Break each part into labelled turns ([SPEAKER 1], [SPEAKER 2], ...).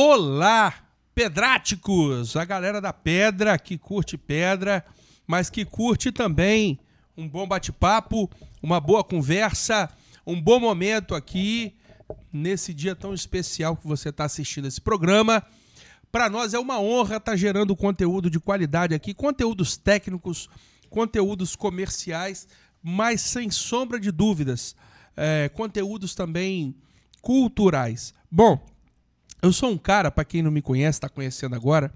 [SPEAKER 1] Olá, pedráticos! A galera da pedra, que curte pedra, mas que curte também um bom bate-papo, uma boa conversa, um bom momento aqui, nesse dia tão especial que você está assistindo esse programa. Para nós é uma honra estar gerando conteúdo de qualidade aqui, conteúdos técnicos, conteúdos comerciais, mas sem sombra de dúvidas, conteúdos também culturais. Bom, eu sou um cara, para quem não me conhece, está conhecendo agora,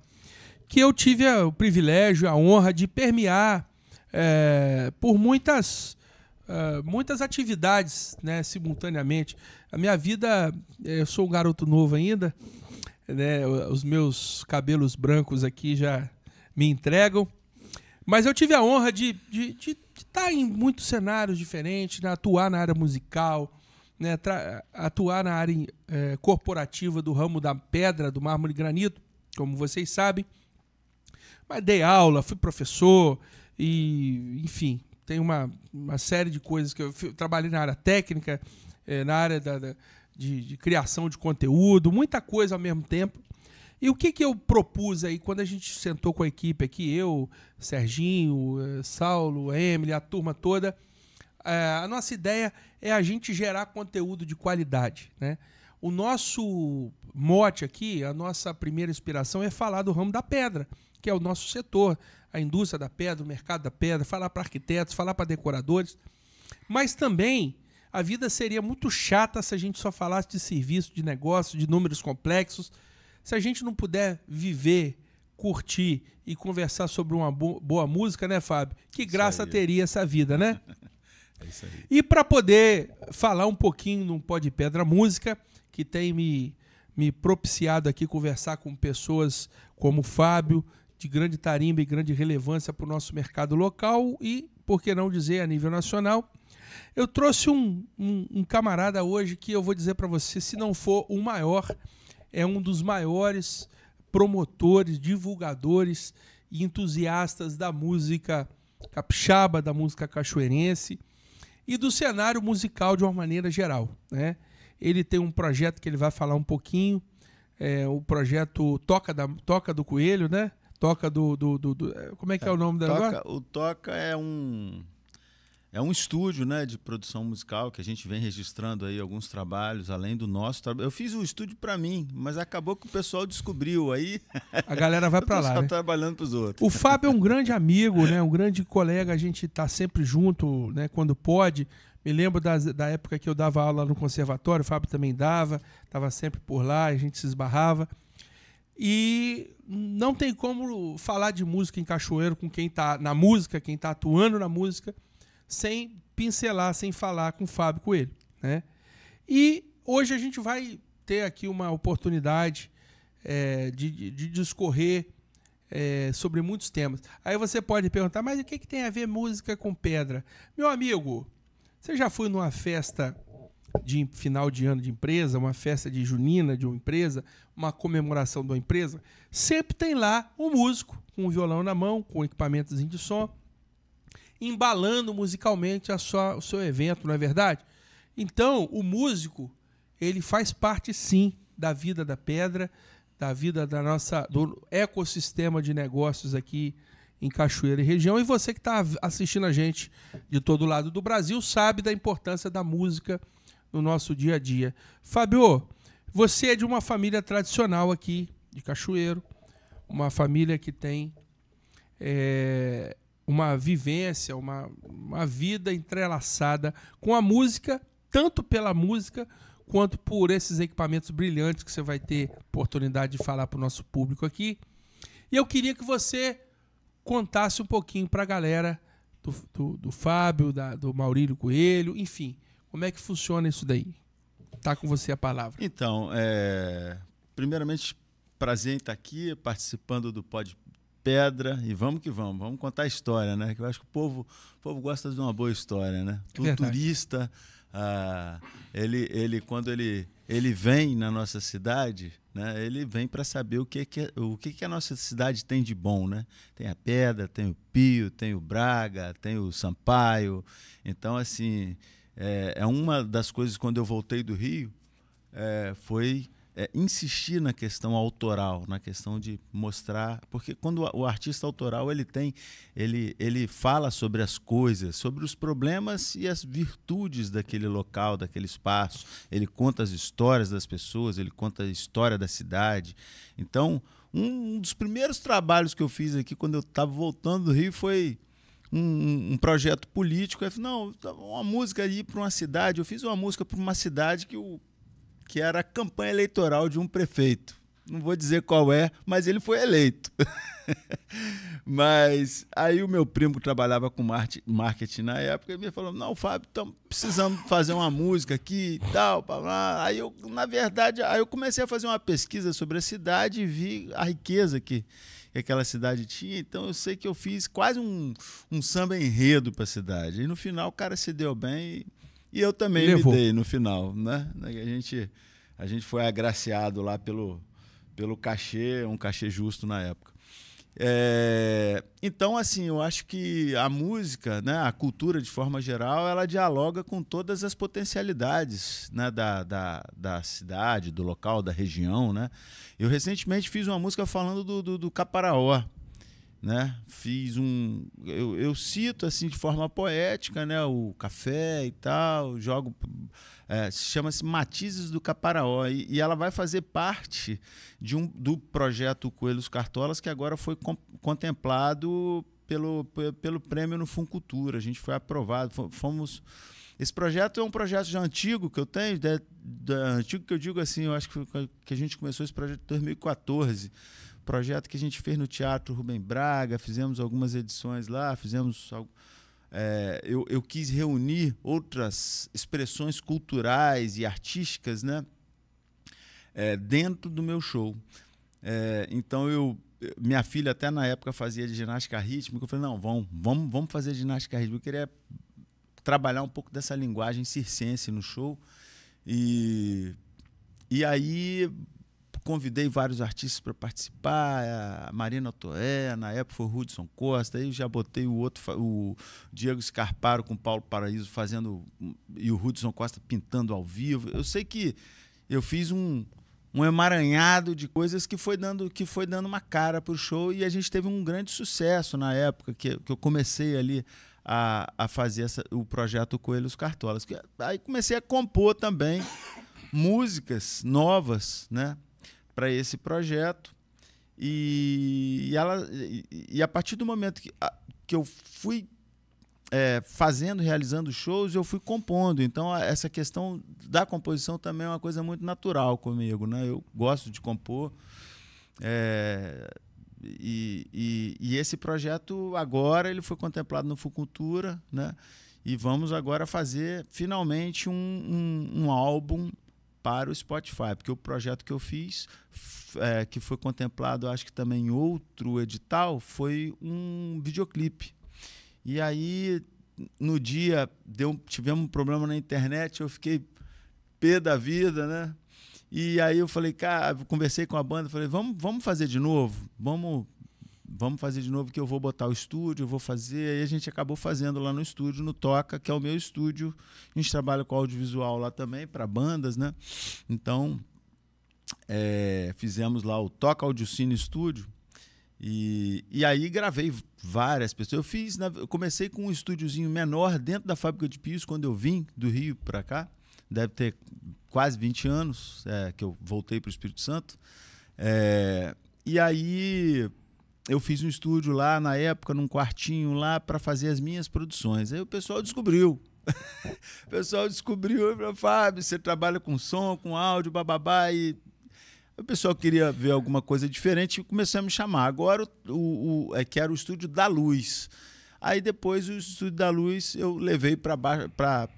[SPEAKER 1] que eu tive o privilégio, a honra de permear por muitas atividades, né, simultaneamente. A minha vida, eu sou um garoto novo ainda, né, os meus cabelos brancos aqui já me entregam, mas eu tive a honra de estar em muitos cenários diferentes, né, atuar na área musical, né, atuar na área corporativa do ramo da pedra, do mármore e granito, como vocês sabem. Mas dei aula, fui professor e, enfim, tem uma série de coisas que eu trabalhei na área técnica, na área de criação de conteúdo, muita coisa ao mesmo tempo. E o que eu propus aí quando a gente sentou com a equipe aqui, eu, Serginho, Saulo, Emily, a turma toda? A nossa ideia é a gente gerar conteúdo de qualidade, né? O nosso mote aqui, a nossa primeira inspiração é falar do ramo da pedra, que é o nosso setor, a indústria da pedra, o mercado da pedra, falar para arquitetos, falar para decoradores. Mas também a vida seria muito chata se a gente só falasse de serviço, de negócio, de números complexos. Se a gente não puder viver, curtir e conversar sobre uma boa música, né, Fábio? Que graça teria essa vida, né?
[SPEAKER 2] É isso aí.
[SPEAKER 1] E para poder falar um pouquinho no Pó de Pedra Música, que tem me propiciado aqui conversar com pessoas como o Fábio, de grande tarimba e grande relevância para o nosso mercado local e, por que não dizer, a nível nacional, eu trouxe um camarada hoje que eu vou dizer para você, se não for o maior, é um dos maiores promotores, divulgadores e entusiastas da música capixaba, da música cachoeirense e do cenário musical de uma maneira geral, né? Ele tem um projeto que ele vai falar um pouquinho, o projeto Toca do Coelho, né? Toca do como é que é o nome da agora?
[SPEAKER 2] O Toca é um estúdio, né, de produção musical que a gente vem registrando aí alguns trabalhos, além do nosso trabalho. Eu fiz um estúdio para mim, mas acabou que o pessoal descobriu aí.
[SPEAKER 1] A galera vai para lá,
[SPEAKER 2] né?
[SPEAKER 1] Né?
[SPEAKER 2] Trabalhando para os outros.
[SPEAKER 1] O Fábio é um grande amigo, né? Um grande colega, a gente está sempre junto, né? Quando pode. Me lembro da época que eu dava aula no conservatório, o Fábio também dava, estava sempre por lá, a gente se esbarrava. E não tem como falar de música em Cachoeiro com quem está na música, quem está atuando na música, sem pincelar, sem falar com o Fábio Coelho, né? E hoje a gente vai ter aqui uma oportunidade de discorrer sobre muitos temas. Aí você pode perguntar, mas o que tem a ver música com pedra? Meu amigo, você já foi numa festa de final de ano de empresa, uma festa de junina de uma empresa, uma comemoração de uma empresa? Sempre tem lá um músico com um violão na mão, com equipamentos de som, embalando musicalmente o seu evento, não é verdade? Então, o músico, ele faz parte, sim, da vida da pedra, da vida do ecossistema de negócios aqui em Cachoeira e região. E você que está assistindo a gente de todo lado do Brasil sabe da importância da música no nosso dia a dia. Fábio, você é de uma família tradicional aqui de Cachoeiro, uma família que tem uma vivência, uma vida entrelaçada com a música, tanto pela música quanto por esses equipamentos brilhantes que você vai ter oportunidade de falar para o nosso público aqui. E eu queria que você contasse um pouquinho para a galera do Fábio, do Maurílio Coelho, enfim, como é que funciona isso daí? Tá com você a palavra.
[SPEAKER 2] Então, primeiramente, prazer em estar aqui participando do Pó de Pedra e vamos que vamos contar a história, né? Que eu acho que o povo gosta de uma boa história, né? O turista, quando ele vem na nossa cidade, né? Ele vem para saber o que a nossa cidade tem de bom, né? Tem a Pedra, tem o Pio, tem o Braga, tem o Sampaio. Então, assim, uma das coisas quando eu voltei do Rio foi insistir na questão autoral, na questão de mostrar, porque quando o artista autoral ele fala sobre as coisas, sobre os problemas e as virtudes daquele local, daquele espaço, ele conta as histórias das pessoas, ele conta a história da cidade. Então, um dos primeiros trabalhos que eu fiz aqui quando eu estava voltando do Rio foi um projeto político. Eu falei, não, uma música aí para uma cidade. Eu fiz uma música para uma cidade que era a campanha eleitoral de um prefeito. Não vou dizer qual é, mas ele foi eleito. Mas aí o meu primo, que trabalhava com marketing na época, ele me falou, não, Fábio, estamos precisando fazer uma música aqui e tal. Aí eu, na verdade, eu comecei a fazer uma pesquisa sobre a cidade e vi a riqueza que aquela cidade tinha. Então eu sei que eu fiz quase um samba enredo para a cidade. E no final o cara se deu bem e eu também me dei no final, né? A gente foi agraciado lá pelo cachê, um cachê justo na época. Então, assim, eu acho que a música, né, a cultura de forma geral, ela dialoga com todas as potencialidades, né, da cidade, do local, da região, né? Eu recentemente fiz uma música falando do Caparaó, né? Eu cito assim de forma poética, né, o café e tal, jogo, chama-se Matizes do Caparaó, e ela vai fazer parte do projeto Coelhos Cartolas, que agora foi contemplado pelo prêmio no Funcultura. A gente foi aprovado, esse projeto é um projeto já antigo que eu tenho, antigo que eu digo assim, eu acho que a gente começou esse projeto em 2014, projeto que a gente fez no Teatro Rubem Braga, fizemos algumas edições lá, eu quis reunir outras expressões culturais e artísticas, né, dentro do meu show. Então, minha filha até na época fazia de ginástica rítmica, eu falei, não, vamos fazer ginástica rítmica. Eu queria trabalhar um pouco dessa linguagem circense no show. E aí convidei vários artistas para participar, a Marina Toé, na época foi o Hudson Costa, aí já botei o Diego Scarparo com o Paulo Paraíso fazendo, e o Hudson Costa pintando ao vivo. Eu sei que eu fiz um emaranhado de coisas que foi dando uma cara para o show, e a gente teve um grande sucesso na época que eu comecei ali a fazer o projeto Coelhos Cartolas. Aí comecei a compor também músicas novas, né, para esse projeto, e a partir do momento que eu fui realizando shows, eu fui compondo. Então essa questão da composição também é uma coisa muito natural comigo, né? Eu gosto de compor, e esse projeto agora ele foi contemplado no Funcultura, né? E vamos agora fazer finalmente um álbum para o Spotify, porque o projeto que eu fiz, que foi contemplado, acho que também em outro edital, foi um videoclipe. E aí, no dia, tivemos um problema na internet, eu fiquei pé da vida, né? E aí eu falei, cara, conversei com a banda, falei, vamos fazer de novo? Vamos fazer de novo, que eu vou botar o estúdio, eu vou fazer. Aí a gente acabou fazendo lá no estúdio, no Toca, que é o meu estúdio. A gente trabalha com audiovisual lá também, para bandas, né? Então, fizemos lá o Toca Audiocine Studio. E aí gravei várias pessoas. Eu comecei com um estúdiozinho menor dentro da fábrica de pios, quando eu vim do Rio para cá. Deve ter quase 20 anos que eu voltei para o Espírito Santo. E aí eu fiz um estúdio lá, na época, num quartinho lá, para fazer as minhas produções. Aí o pessoal descobriu. O pessoal descobriu e falou, Fábio, você trabalha com som, com áudio, bababá. E o pessoal queria ver alguma coisa diferente e começou a me chamar. Agora, que era o Estúdio da Luz. Aí depois o Estúdio da Luz eu levei para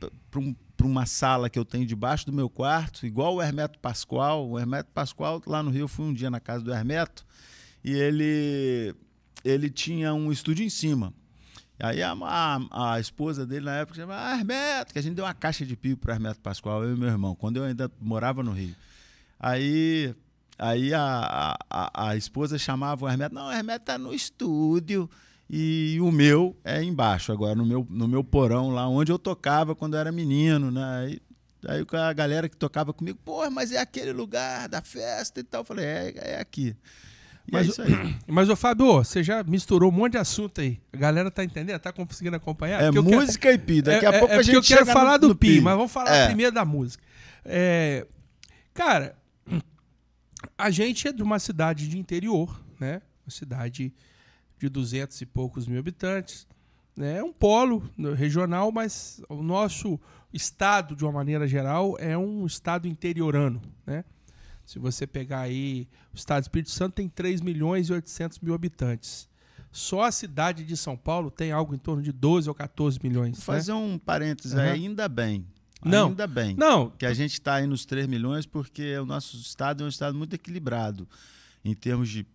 [SPEAKER 2] uma sala que eu tenho debaixo do meu quarto, igual o Hermeto Pascoal. O Hermeto Pascoal, lá no Rio, eu fui um dia na casa do Hermeto, e ele tinha um estúdio em cima. Aí a esposa dele, na época, chamava Hermeto, que a gente deu uma caixa de pio para o Hermeto Pascoal, eu e meu irmão, quando eu ainda morava no Rio. Aí a esposa chamava o Hermeto, não, o Hermeto está no estúdio, e o meu é embaixo agora, no meu porão, lá onde eu tocava quando eu era menino, né? Aí a galera que tocava comigo, pô, mas é aquele lugar da festa e tal. Eu falei, é aqui. E
[SPEAKER 1] mas,
[SPEAKER 2] é isso aí.
[SPEAKER 1] Mas, ô Fábio, você já misturou um monte de assunto aí. A galera tá entendendo? Tá conseguindo acompanhar?
[SPEAKER 2] É música e Pi. Daqui a pouco a gente
[SPEAKER 1] eu quero falar do Pi,
[SPEAKER 2] Pi,
[SPEAKER 1] mas vamos falar primeiro da música. Cara, a gente é de uma cidade de interior, né? Uma cidade de 200 e poucos mil habitantes. É um polo regional, mas o nosso estado, de uma maneira geral, é um estado interiorano, né? Se você pegar aí, o estado do Espírito Santo tem 3 milhões e 800 mil habitantes. Só a cidade de São Paulo tem algo em torno de 12 ou 14 milhões.
[SPEAKER 2] Vou fazer um parênteses aí, ainda bem.
[SPEAKER 1] Não,
[SPEAKER 2] ainda bem
[SPEAKER 1] não.
[SPEAKER 2] Que a gente está aí nos 3 milhões, porque o nosso estado é um estado muito equilibrado em termos de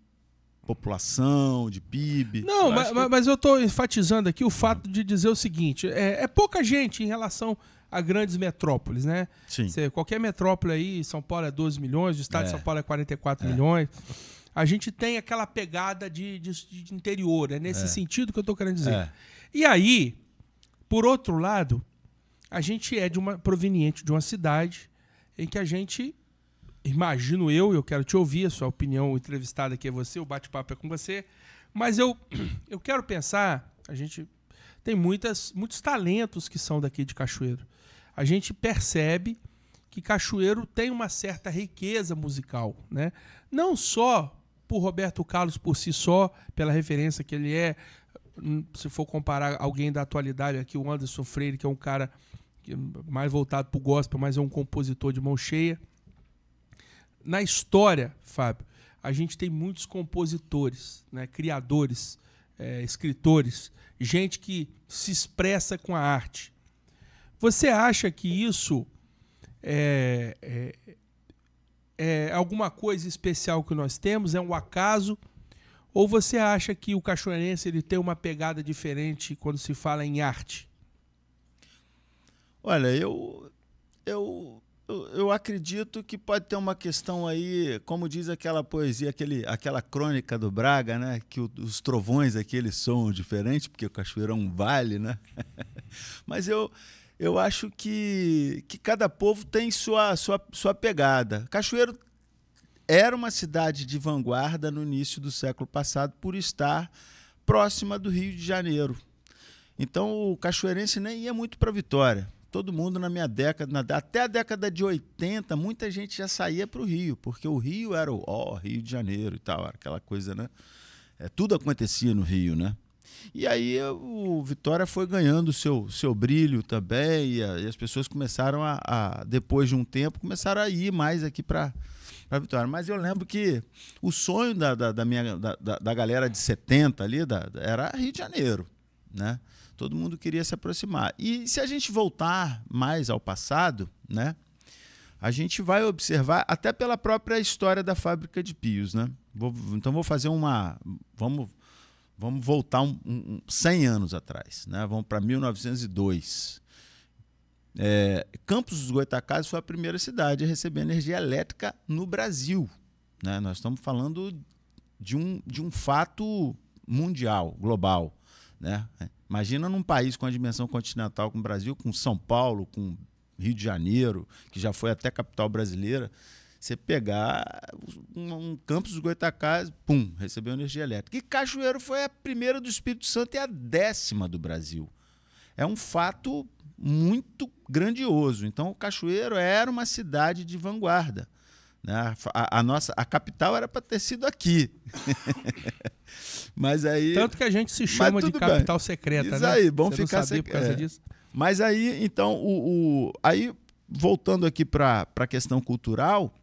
[SPEAKER 2] população, de PIB.
[SPEAKER 1] Não, mas eu estou enfatizando aqui o fato de dizer o seguinte, é pouca gente em relação a grandes metrópoles, né?
[SPEAKER 2] Sim.
[SPEAKER 1] Qualquer metrópole aí, São Paulo é 12 milhões, o estado de São Paulo é 44 milhões. A gente tem aquela pegada de interior, é nesse sentido que eu estou querendo dizer. E aí, por outro lado, a gente é proveniente de uma cidade em que a gente, imagino eu quero te ouvir, a sua opinião, o entrevistado aqui é você, o bate-papo é com você, mas eu quero pensar, a gente tem muitos talentos que são daqui de Cachoeiro. A gente percebe que Cachoeiro tem uma certa riqueza musical, né? Não só por Roberto Carlos por si só, pela referência que ele é, se for comparar alguém da atualidade aqui, o Anderson Freire, que é um cara mais voltado para o gospel, mas é um compositor de mão cheia. Na história, Fábio, a gente tem muitos compositores, né, criadores, escritores, gente que se expressa com a arte. Você acha que isso é alguma coisa especial que nós temos? É um acaso? Ou você acha que o cachoeirense ele tem uma pegada diferente quando se fala em arte?
[SPEAKER 2] Olha, eu acredito que pode ter uma questão aí, como diz aquela poesia, aquela crônica do Braga, né? Que os trovões aqui eles soam diferente, porque o Cachoeiro é um vale, né? Mas eu acho que cada povo tem sua pegada. Cachoeiro era uma cidade de vanguarda no início do século passado por estar próxima do Rio de Janeiro. Então o cachoeirense nem ia muito para Vitória. Todo mundo na minha década, até a década de 80, muita gente já saía para o Rio, porque o Rio era o Rio de Janeiro e tal, aquela coisa, né? Tudo acontecia no Rio, né? E aí o Vitória foi ganhando o seu brilho também, e as pessoas começaram depois de um tempo, começaram a ir mais aqui para Vitória. Mas eu lembro que o sonho da galera de 70 ali era Rio de Janeiro, né? Todo mundo queria se aproximar. E se a gente voltar mais ao passado, né, a gente vai observar, até pela própria história da fábrica de Pios, né? Então vou fazer vamos voltar 100 anos atrás, né? Vamos para 1902. Campos dos Goytacazes foi a primeira cidade a receber energia elétrica no Brasil, né? Nós estamos falando de um fato mundial, global, né? Imagina num país com a dimensão continental como o Brasil, com São Paulo, com Rio de Janeiro, que já foi até capital brasileira, você pegar um Campos dos Goytacazes, pum, recebeu energia elétrica. E Cachoeiro foi a primeira do Espírito Santo e a 10ª do Brasil. É um fato muito grandioso. Então, Cachoeiro era uma cidade de vanguarda, né? A capital era para ter sido aqui. Mas aí,
[SPEAKER 1] tanto que a gente se chama de capital bem. Secreta,
[SPEAKER 2] isso
[SPEAKER 1] né?
[SPEAKER 2] Aí, bom
[SPEAKER 1] você
[SPEAKER 2] ficar
[SPEAKER 1] por causa disso.
[SPEAKER 2] Mas aí, então, aí voltando aqui para a questão cultural,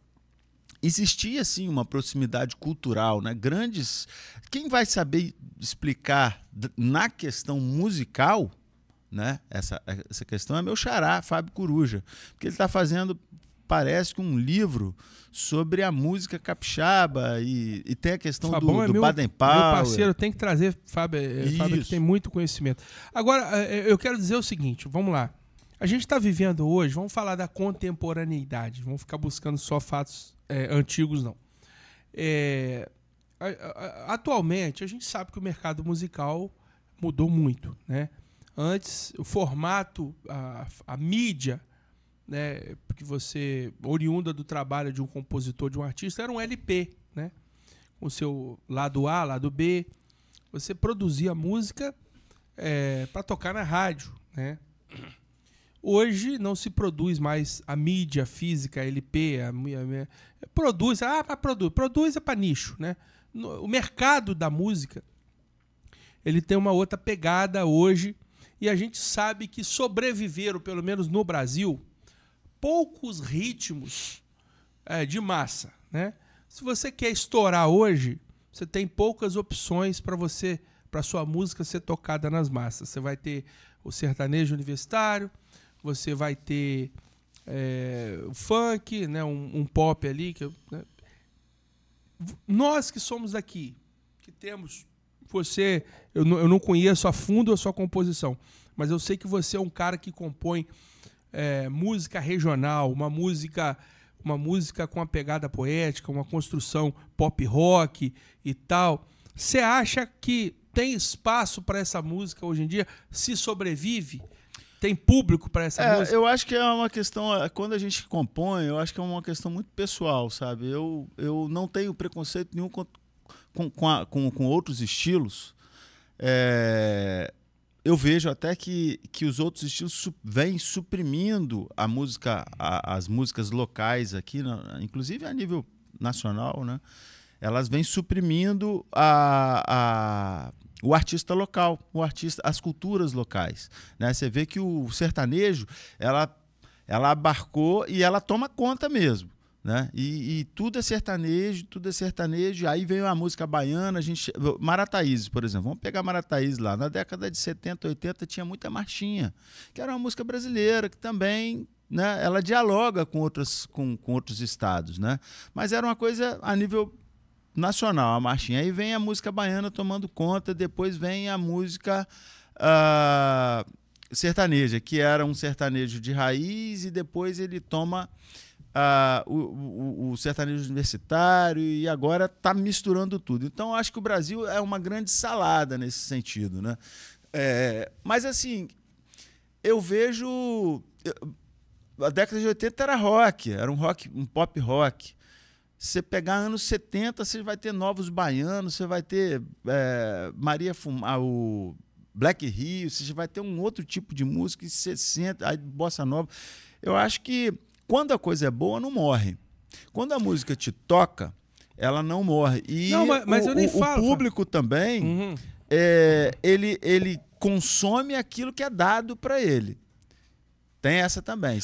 [SPEAKER 2] existia sim uma proximidade cultural, né? Quem vai saber explicar na questão musical, né? Essa questão é meu xará, Fábio Coruja, porque ele está fazendo, parece que um livro sobre a música capixaba e tem a questão do Baden Powell.
[SPEAKER 1] Meu parceiro, tem que trazer Fábio que tem muito conhecimento. Agora, eu quero dizer o seguinte, vamos lá. A gente está vivendo hoje, vamos falar da contemporaneidade, vamos ficar buscando só fatos antigos, não. Atualmente, a gente sabe que o mercado musical mudou muito, né? Antes, o formato, a mídia, né, porque você, oriunda do trabalho de um compositor, de um artista, era um LP, né? Com o seu lado A, lado B. Você produzia música para tocar na rádio, né? Hoje não se produz mais a mídia física, a LP, produz é para nicho, né? O mercado da música, ele tem uma outra pegada hoje, e a gente sabe que sobreviveram, pelo menos no Brasil, poucos ritmos de massa, né? Se você quer estourar hoje, você tem poucas opções para sua música ser tocada nas massas. Você vai ter o sertanejo universitário, você vai ter o funk, né? um pop ali. Né? Nós que somos aqui, que temos você, eu não conheço a fundo a sua composição, mas eu sei que você é um cara que compõe música regional, uma música com uma pegada poética, uma construção pop rock e tal. Você acha que tem espaço para essa música hoje em dia? Se sobrevive? Tem público para essa música?
[SPEAKER 2] Eu acho que é uma questão, quando a gente compõe, eu acho que é uma questão muito pessoal, sabe? Eu não tenho preconceito nenhum com outros estilos. Eu vejo até que os outros estilos vêm suprimindo as músicas locais aqui, inclusive a nível nacional, né? Elas vêm suprimindo o artista local, as culturas locais, né? Você vê que o sertanejo, ela abarcou e ela toma conta mesmo, né? E tudo é sertanejo, aí veio a música baiana, Marataízes, por exemplo, vamos pegar Marataízes lá, na década de 70, 80 tinha muita marchinha, que era uma música brasileira, que também, né, ela dialoga com outros estados, né? Mas era uma coisa a nível nacional, a marchinha. Aí vem a música baiana tomando conta, depois vem a música sertaneja, que era um sertanejo de raiz, e depois ele toma o sertanejo universitário, e agora está misturando tudo. Então, eu acho que o Brasil é uma grande salada nesse sentido, né? Mas, assim, eu vejo... A década de 80 era rock, era um pop rock. Se você pegar anos 70, você vai ter Novos Baianos, você vai ter o Black Rio, você vai ter um outro tipo de música, em 60, aí bossa nova. Eu acho que quando a coisa é boa, não morre. Quando a música te toca, ela não morre. E
[SPEAKER 1] não, mas eu nem falo,
[SPEAKER 2] o público também, ele consome aquilo que é dado para ele. Tem essa também.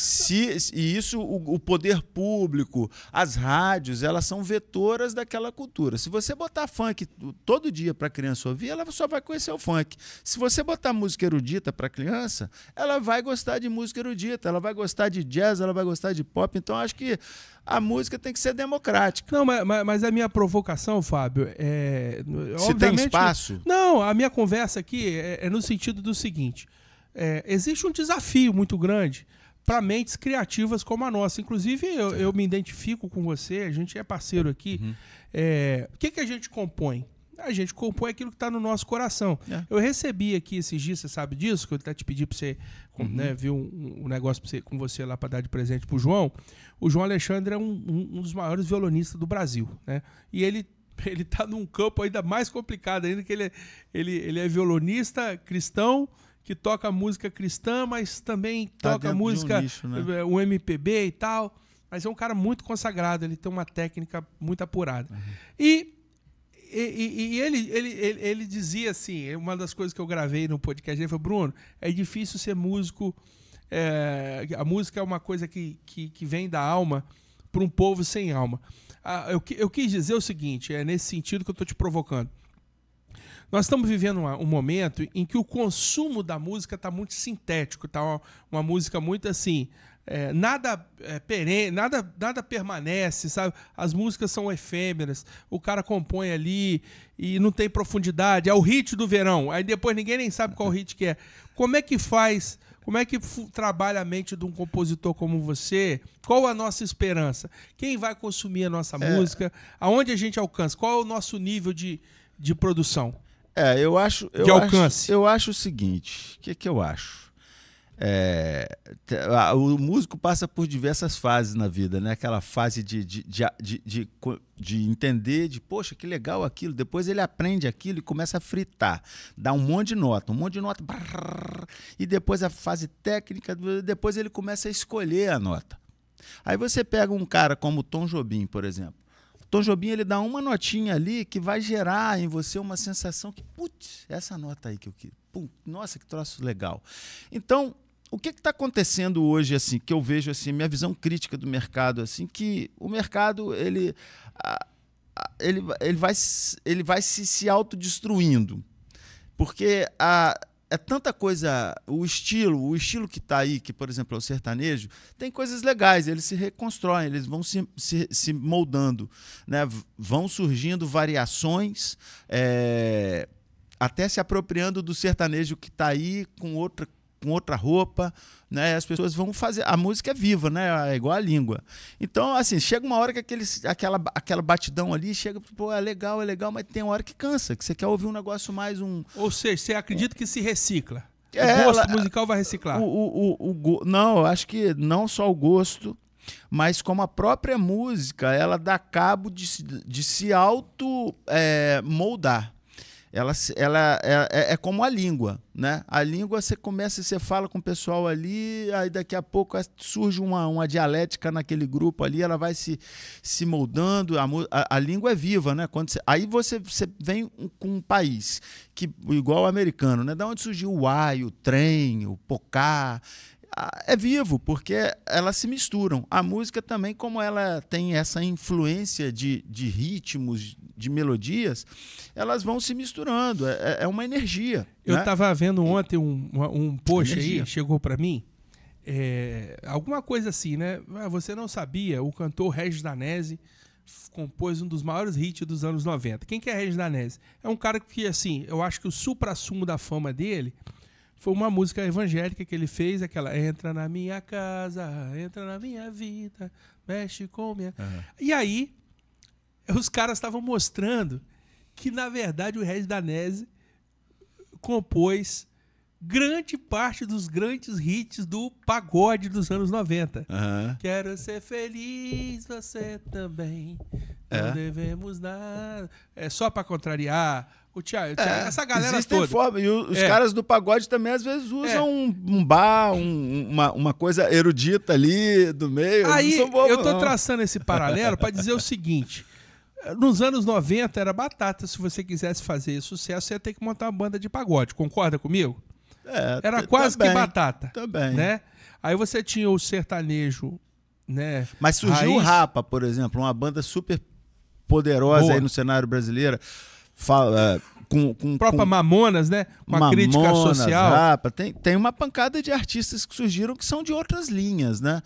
[SPEAKER 2] E isso, o poder público, as rádios, elas são vetoras daquela cultura. Se você botar funk todo dia para a criança ouvir, ela só vai conhecer o funk. Se você botar música erudita para a criança, ela vai gostar de música erudita, ela vai gostar de jazz, ela vai gostar de pop. Então, acho que a música tem que ser democrática.
[SPEAKER 1] Não, mas a minha provocação, Fábio,
[SPEAKER 2] se tem espaço?
[SPEAKER 1] Não, a minha conversa aqui é no sentido do seguinte... existe um desafio muito grande para mentes criativas como a nossa. Inclusive, eu me identifico com você, a gente é parceiro aqui. O que a gente compõe? A gente compõe aquilo que está no nosso coração. Eu recebi aqui esses dias, você sabe disso, que eu até te pedi para você ver um negócio com você lá para dar de presente para o João. O João Alexandre é um dos maiores violonistas do Brasil, né? E ele está num campo ainda mais complicado, ainda que ele é violonista cristão, que toca música cristã, mas também toca música,
[SPEAKER 2] nicho, né?
[SPEAKER 1] o MPB e tal. Mas é um cara muito consagrado, ele tem uma técnica muito apurada. E ele dizia assim, uma das coisas que eu gravei no podcast, ele falou: Bruno, é difícil ser músico, a música é uma coisa que vem da alma para um povo sem alma. Eu quis dizer o seguinte, é nesse sentido que eu estou te provocando. Nós estamos vivendo um momento em que o consumo da música está muito sintético, está uma música muito assim, nada perene, nada permanece, sabe? As músicas são efêmeras, o cara compõe ali e não tem profundidade, é o hit do verão, aí depois ninguém nem sabe qual hit que é. Como é que faz, como é que trabalha a mente de um compositor como você? Qual a nossa esperança? Quem vai consumir a nossa música? Aonde a gente alcança? Qual é o nosso nível de produção?
[SPEAKER 2] Eu acho o seguinte, o que eu acho? O músico passa por diversas fases na vida, né? Aquela fase de entender, poxa, que legal aquilo. Depois ele aprende aquilo e começa a fritar, dá um monte de nota, brrr, e depois a fase técnica, depois ele começa a escolher a nota. Aí você pega um cara como o Tom Jobim, por exemplo. O Tom Jobim, ele dá uma notinha ali que vai gerar em você uma sensação que, putz, essa nota aí que eu queria. Nossa, que troço legal. Então, o que está acontecendo hoje, assim, que eu vejo, assim, minha visão crítica do mercado, assim, que o mercado ele vai se autodestruindo, porque é tanta coisa, o estilo que está aí, que, por exemplo, é o sertanejo, tem coisas legais, eles se reconstroem, eles vão se moldando, né? Vão surgindo variações, até se apropriando do sertanejo que está aí com outra roupa, né? As pessoas vão fazer. A música é viva, né? É igual a língua. Então, assim, chega uma hora que aquela batidão ali chega, pô, é legal, mas tem uma hora que cansa, que você quer ouvir um negócio mais
[SPEAKER 1] Ou seja, você acredita que se recicla? O gosto musical vai reciclar?
[SPEAKER 2] Não, eu acho que não só o gosto, mas como a própria música, ela dá cabo de se auto moldar. Ela é como a língua, né? A língua, você fala com o pessoal ali, aí daqui a pouco surge uma dialética naquele grupo ali, ela vai se moldando, a língua é viva, né? Aí você vem com um país, igual o americano, né? Da onde surgiu o uai, o trem, o pocá, é vivo, porque elas se misturam. A música também, como ela tem essa influência de ritmos, de melodias, elas vão se misturando. É uma energia.
[SPEAKER 1] Eu
[SPEAKER 2] né?
[SPEAKER 1] estava vendo ontem um post aí, chegou para mim, alguma coisa assim, né? Você não sabia, o cantor Regis Danese compôs um dos maiores hits dos anos 90. Quem que é Regis Danese? É um cara que, assim, eu acho que o supra-sumo da fama dele foi uma música evangélica que ele fez, aquela entra na minha casa, entra na minha vida, mexe com minha... Uhum. E aí, os caras estavam mostrando que, na verdade, o Regis Danese compôs grande parte dos grandes hits do pagode dos anos 90. Uhum. Quero ser feliz, você também. Não devemos nada. É só para contrariar... O Thiago, essa galera toda.
[SPEAKER 2] E os caras do pagode também às vezes usam um bar, uma coisa erudita ali do meio.
[SPEAKER 1] Aí eu tô traçando esse paralelo para dizer o seguinte: nos anos 90 era batata. Se você quisesse fazer sucesso, você ia ter que montar uma banda de pagode. Concorda comigo? Era quase que batata.
[SPEAKER 2] Também.
[SPEAKER 1] Né? Aí você tinha o sertanejo, né?
[SPEAKER 2] Mas surgiu o Rapa, por exemplo, uma banda super poderosa aí no cenário brasileiro.
[SPEAKER 1] Própria Mamonas, né? Com a crítica social.
[SPEAKER 2] Rapa, tem uma pancada de artistas que surgiram que são de outras linhas, né?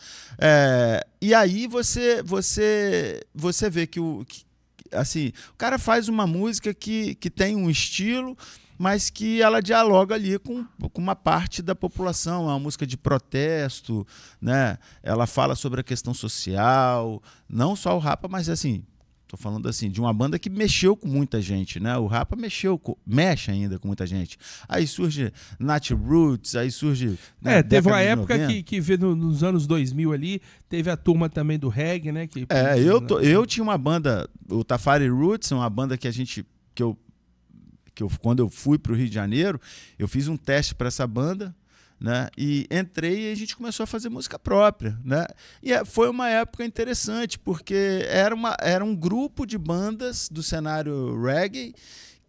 [SPEAKER 2] E aí você vê que assim, o cara faz uma música que tem um estilo, mas que ela dialoga ali com uma parte da população, é uma música de protesto, né? Ela fala sobre a questão social, não só o Rapa, mas assim... Tô falando assim, de uma banda que mexeu com muita gente, né? O Rapa mexe ainda com muita gente. Aí surge Nat Roots, aí surge...
[SPEAKER 1] Né, teve uma época que nos anos 2000 ali, teve a turma também do reggae, né?
[SPEAKER 2] Eu tinha uma banda, o Tafari Roots, uma banda que quando eu fui para o Rio de Janeiro, eu fiz um teste para essa banda, né? E entrei e a gente começou a fazer música própria, né? E foi uma época interessante, porque era um grupo de bandas do cenário reggae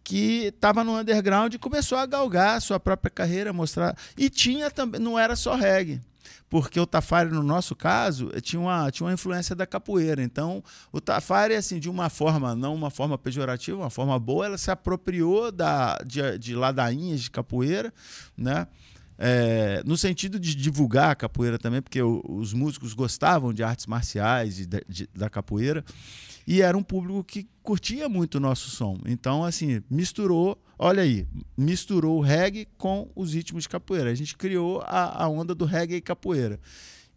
[SPEAKER 2] que estava no underground e começou a galgar a sua própria carreira, mostrar. E tinha também, não era só reggae, porque o Tafari, no nosso caso, tinha uma influência da capoeira. Então, o Tafari, assim, de uma forma, não uma forma pejorativa, uma forma boa, ela se apropriou de ladainhas de capoeira, né? No sentido de divulgar a capoeira também, porque os músicos gostavam de artes marciais e da capoeira, e era um público que curtia muito o nosso som. Então, assim, misturou o reggae com os ritmos de capoeira. A gente criou a onda do reggae e capoeira.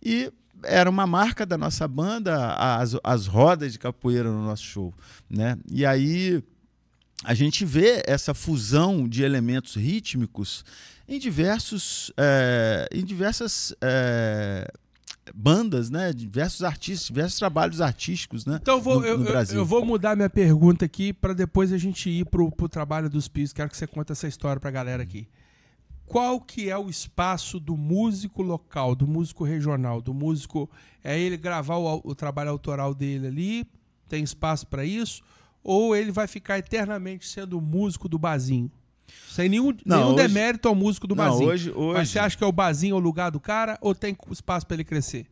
[SPEAKER 2] E era uma marca da nossa banda, as rodas de capoeira no nosso show, né? E aí... a gente vê essa fusão de elementos rítmicos em diversas bandas, né? Diversos artistas, diversos trabalhos artísticos, né?
[SPEAKER 1] Então
[SPEAKER 2] no Brasil.
[SPEAKER 1] eu vou mudar minha pergunta aqui para depois a gente ir pro trabalho dos Pios. Quero que você conte essa história para a galera aqui. Qual que é o espaço do músico local, do músico regional, do músico... É ele gravar o trabalho autoral dele ali, tem espaço para isso? Ou ele vai ficar eternamente sendo o músico do barzinho? Sem nenhum demérito ao músico do barzinho.
[SPEAKER 2] Hoje...
[SPEAKER 1] Mas você acha que é o barzinho o lugar do cara ou tem espaço para ele crescer?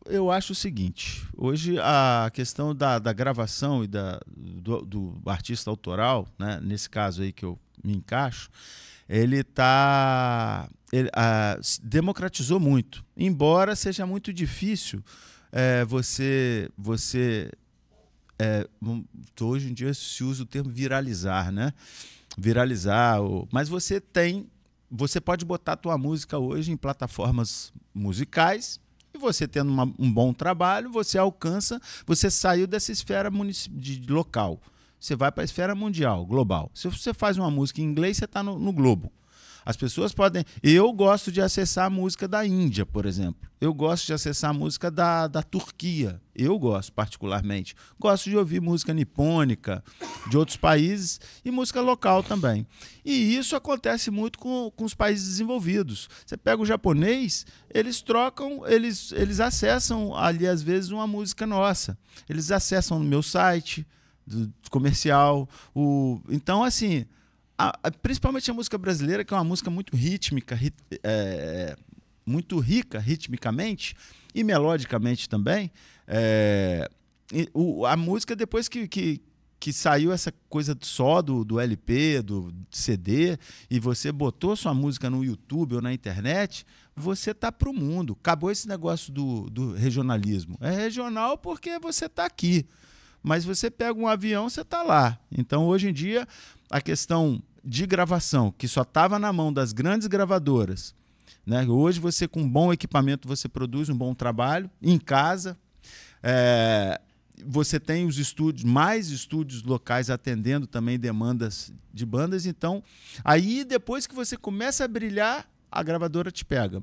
[SPEAKER 2] Eu acho o seguinte, hoje a questão da gravação e do artista autoral, né, nesse caso aí que eu me encaixo, ele democratizou muito, embora seja muito difícil hoje em dia se usa o termo viralizar, né? Viralizar, mas você pode botar a tua música hoje em plataformas musicais e você tendo um bom trabalho, você saiu dessa esfera local. Você vai para a esfera mundial, global. Se você faz uma música em inglês, você está no globo. As pessoas podem... Eu gosto de acessar a música da Índia, por exemplo. Eu gosto de acessar a música da Turquia. Eu gosto, particularmente. Gosto de ouvir música nipônica de outros países e música local também. E isso acontece muito com os países desenvolvidos. Você pega o japonês, eles trocam, eles acessam ali, às vezes, uma música nossa. Eles acessam no meu site comercial. Então, assim... principalmente a música brasileira, que é uma música muito rítmica, muito rica ritmicamente e melodicamente também. A música, depois que saiu essa coisa só do LP, do CD, e você botou sua música no YouTube ou na internet, você tá pro mundo. Acabou esse negócio do regionalismo. É regional porque você tá aqui. Mas você pega um avião, você está lá. Então, hoje em dia, a questão de gravação, que só estava na mão das grandes gravadoras, né? Hoje, você com um bom equipamento, você produz um bom trabalho em casa. Você tem os estúdios, mais estúdios locais atendendo também demandas de bandas. Então, aí depois que você começa a brilhar, a gravadora te pega.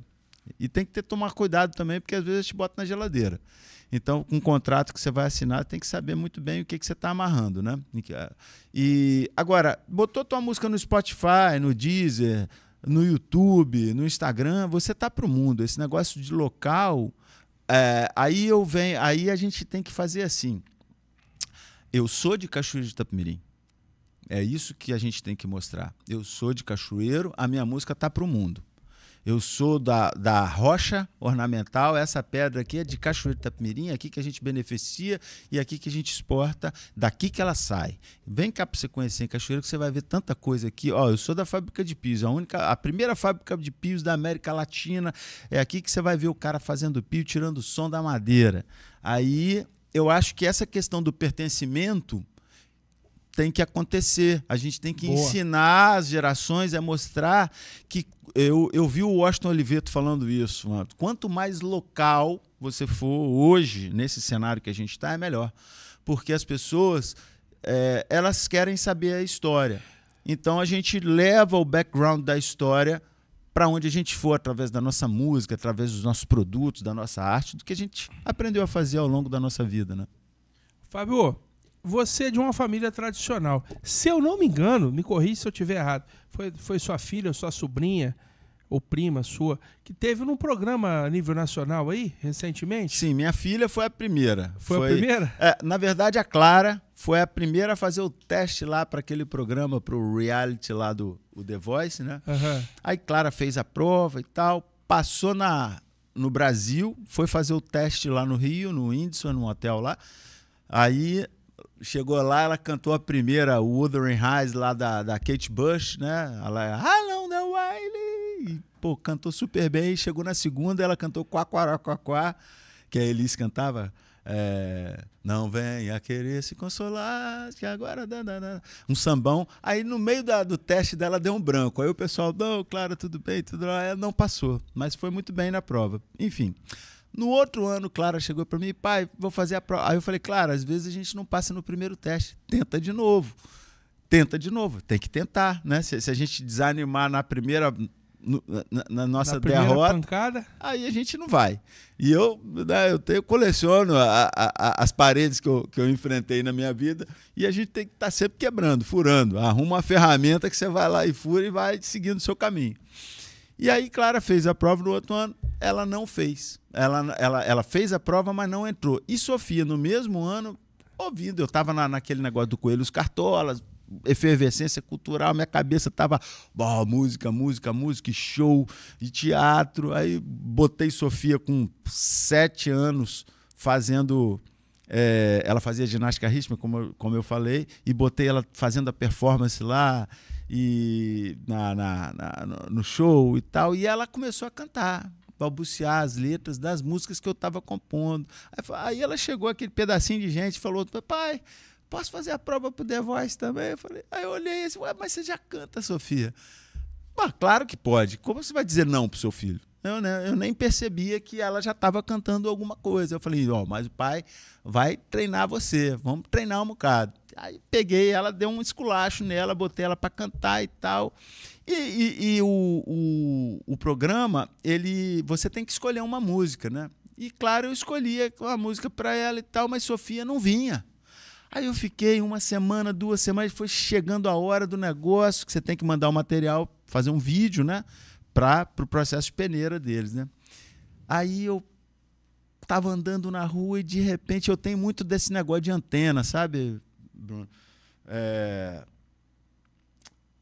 [SPEAKER 2] E tem que tomar cuidado também, porque às vezes te bota na geladeira. Então, com um contrato que você vai assinar, tem que saber muito bem o que você está amarrando, né? E agora, botou tua música no Spotify, no Deezer, no YouTube, no Instagram, você tá pro mundo. Esse negócio de local, aí a gente tem que fazer assim. Eu sou de Cachoeiro de Itapemirim. É isso que a gente tem que mostrar. Eu sou de Cachoeiro, a minha música tá pro mundo. Eu sou da rocha ornamental, essa pedra aqui é de Cachoeiro de Itapemirim, aqui que a gente beneficia e aqui que a gente exporta, daqui que ela sai. Vem cá para você conhecer em Cachoeiro que você vai ver tanta coisa aqui. Ó, eu sou da fábrica de pios, a primeira fábrica de pios da América Latina, é aqui que você vai ver o cara fazendo pio, tirando o som da madeira. Aí eu acho que essa questão do pertencimento tem que acontecer. A gente tem que ensinar as gerações a mostrar que... Eu vi o Washington Oliveto falando isso. Mano. Quanto mais local você for hoje, nesse cenário que a gente está, é melhor. Porque as pessoas elas querem saber a história. Então a gente leva o background da história para onde a gente for, através da nossa música, através dos nossos produtos, da nossa arte, do que a gente aprendeu a fazer ao longo da nossa vida, né?
[SPEAKER 1] Fábio, você é de uma família tradicional. Se eu não me engano, me corrija se eu estiver errado, foi sua filha, sua sobrinha ou prima sua, que teve num programa a nível nacional aí, recentemente?
[SPEAKER 2] Sim, minha filha foi a primeira.
[SPEAKER 1] Foi a primeira?
[SPEAKER 2] Na verdade, a Clara foi a primeira a fazer o teste lá para aquele programa, para o reality lá do The Voice, né?
[SPEAKER 1] Uhum.
[SPEAKER 2] Aí Clara fez a prova e tal, passou no Brasil, foi fazer o teste lá no Rio, no Windson, num hotel lá. Aí... chegou lá, ela cantou a primeira, o Wuthering Heights, lá da Kate Bush, né? Ela, Along the Wiley, pô, cantou super bem. Chegou na segunda, ela cantou Quá, Quá, Quá, Quá, que a Elis cantava. Não venha querer se consolar, que agora... Um sambão. Aí, no meio do teste dela, deu um branco. Aí o pessoal, não, claro, tudo bem, tudo lá. Ela não passou, mas foi muito bem na prova. Enfim, No outro ano, Clara chegou para mim, pai, vou fazer a prova. Aí eu falei, Clara, às vezes a gente não passa no primeiro teste, tenta de novo, tem que tentar, né? Se a gente desanimar na primeira, na nossa derrota,
[SPEAKER 1] pancada,
[SPEAKER 2] aí a gente não vai. E eu coleciono as paredes que eu enfrentei na minha vida, e a gente tem que estar sempre quebrando, furando. Arruma uma ferramenta que você vai lá e fura e vai seguindo o seu caminho. E aí, Clara fez a prova no outro ano, ela não fez. Ela fez a prova, mas não entrou. E Sofia, no mesmo ano, ouvindo, eu estava naquele negócio do Coelho, os Cartolas, efervescência cultural, minha cabeça estava música, e show, e teatro. Aí botei Sofia com 7 anos fazendo... ela fazia ginástica rítmica, como eu falei, e botei ela fazendo a performance lá, e no show e tal, e ela começou a cantar, balbuciar as letras das músicas que eu estava compondo. Aí ela chegou, aquele pedacinho de gente, falou, pai, posso fazer a prova pro The Voice também? Aí eu olhei e disse, mas você já canta, Sofia? Claro que pode. Como você vai dizer não pro seu filho? Eu nem percebia que ela já estava cantando alguma coisa. Eu falei, mas o pai vai treinar você, vamos treinar um bocado. Aí peguei ela, dei um esculacho nela, botei ela para cantar e tal. E o programa, você tem que escolher uma música, né? E claro, eu escolhia uma música para ela e tal, mas Sofia não vinha. Aí eu fiquei 1 semana, 2 semanas, foi chegando a hora do negócio, que você tem que mandar o material, fazer um vídeo, né? Para o processo de peneira deles, né? Aí eu estava andando na rua e de repente eu tenho muito desse negócio de antena, sabe, Bruno?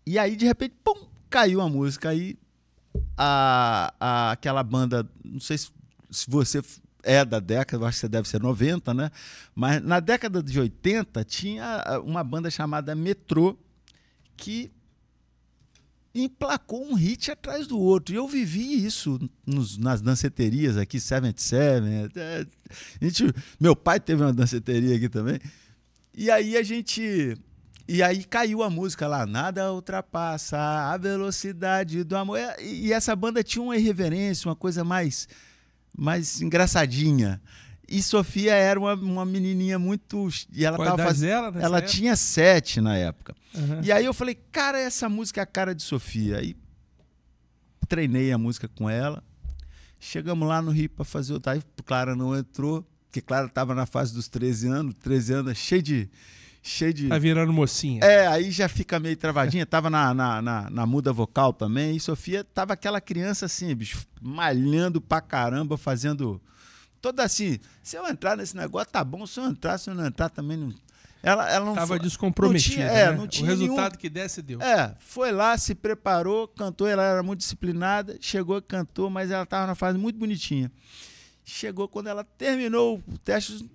[SPEAKER 2] E aí de repente, pum, caiu a música. Aí aquela banda, não sei se você é da década, eu acho que você deve ser 90, né? Mas na década de 80 tinha uma banda chamada Metrô que emplacou um hit atrás do outro. E eu vivi isso nas danceterias aqui, 77. Meu pai teve uma danceteria aqui também. E aí caiu a música lá, nada ultrapassa a velocidade do amor. E essa banda tinha uma irreverência, uma coisa mais engraçadinha. E Sofia era uma menininha muito... E ela tava ela tinha 7 na época. Uhum. E aí eu falei, cara, essa música é a cara de Sofia. Aí treinei a música com ela. Chegamos lá no Rio para fazer o... Aí Clara não entrou, porque Clara estava na fase dos 13 anos, cheio de...
[SPEAKER 1] Tá virando mocinha.
[SPEAKER 2] Aí já fica meio travadinha. Tava na muda vocal também. E Sofia tava aquela criança assim, bicho, malhando pra caramba, fazendo... Toda assim, se eu entrar nesse negócio, tá bom. Se eu não entrar também não... Ela não
[SPEAKER 1] tava descomprometida,
[SPEAKER 2] né?
[SPEAKER 1] Não tinha o resultado que desse, deu.
[SPEAKER 2] Foi lá, se preparou, cantou. Ela era muito disciplinada, chegou e cantou, mas ela tava na fase muito bonitinha. Chegou quando ela terminou o teste.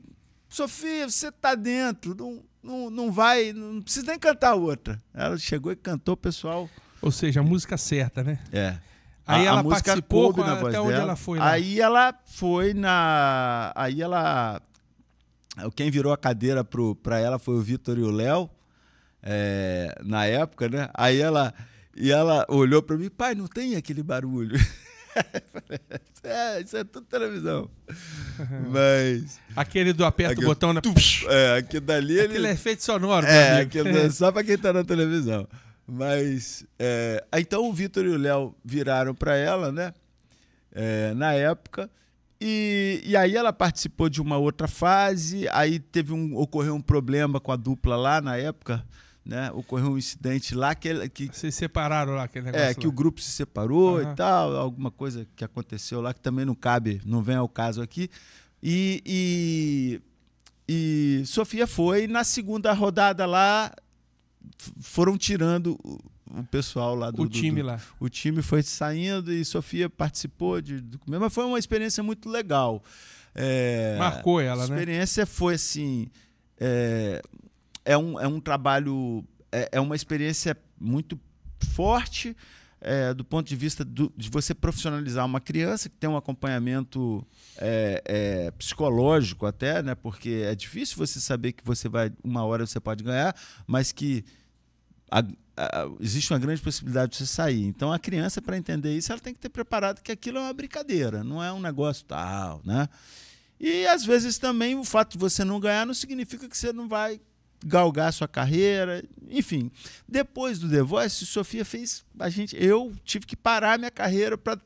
[SPEAKER 2] Sofia, você tá dentro, não vai, não precisa nem cantar outra. Ela chegou e cantou, pessoal.
[SPEAKER 1] Ou seja, a música certa, né? Aí ela participou até onde ela foi lá.
[SPEAKER 2] Aí ela foi quem virou a cadeira para ela foi o Vitor e o Léo, na época, né? Aí ela olhou para mim, pai, não tem aquele barulho. Isso é tudo televisão. Mas
[SPEAKER 1] aquele do aperta o botão, né?
[SPEAKER 2] Aquele dali...
[SPEAKER 1] Aquele efeito sonoro.
[SPEAKER 2] Aquele só para quem tá na televisão. Mas então o Vitor e o Léo viraram para ela, né? Na época. E aí ela participou de uma outra fase. Aí ocorreu um problema com a dupla lá na época, né? Ocorreu um incidente lá que
[SPEAKER 1] vocês separaram lá, aquele negócio
[SPEAKER 2] que o grupo se separou e tal, alguma coisa que aconteceu lá que também não vem ao caso aqui. E Sofia foi na segunda rodada lá, foram tirando o pessoal lá do
[SPEAKER 1] time lá.
[SPEAKER 2] O time foi saindo e Sofia participou mas foi uma experiência muito legal.
[SPEAKER 1] Marcou ela,
[SPEAKER 2] né? A experiência foi assim, é um trabalho, é uma experiência muito forte do ponto de vista de você profissionalizar uma criança que tem um acompanhamento psicológico até, né? Porque é difícil você saber que uma hora você pode ganhar, mas que existe uma grande possibilidade de você sair. Então, a criança, para entender isso, ela tem que ter preparado que aquilo é uma brincadeira, não é um negócio tal, né? E, às vezes, também, o fato de você não ganhar não significa que você não vai galgar a sua carreira. Enfim, depois do The Voice, Sofia fez... Eu tive que parar minha carreira para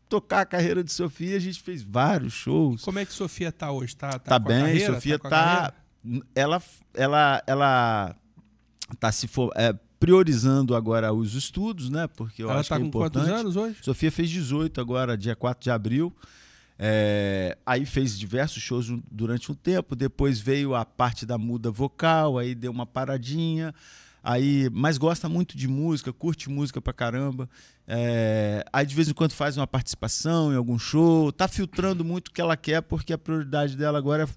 [SPEAKER 2] tocar a carreira de Sofia. A gente fez vários shows.
[SPEAKER 1] Como é que Sofia tá hoje? Tá
[SPEAKER 2] com bem,
[SPEAKER 1] a carreira?
[SPEAKER 2] Sofia
[SPEAKER 1] tá...
[SPEAKER 2] Ela tá se priorizando agora os estudos, né? Porque eu
[SPEAKER 1] ela
[SPEAKER 2] acho
[SPEAKER 1] tá
[SPEAKER 2] que é
[SPEAKER 1] com
[SPEAKER 2] importante.
[SPEAKER 1] quantos anos hoje?
[SPEAKER 2] Sofia fez 18 agora, dia 4 de abril. Aí fez diversos shows durante um tempo, depois veio a parte da muda vocal, aí deu uma paradinha, mas gosta muito de música, curte música pra caramba, aí de vez em quando faz uma participação em algum show, tá filtrando muito o que ela quer, porque a prioridade dela agora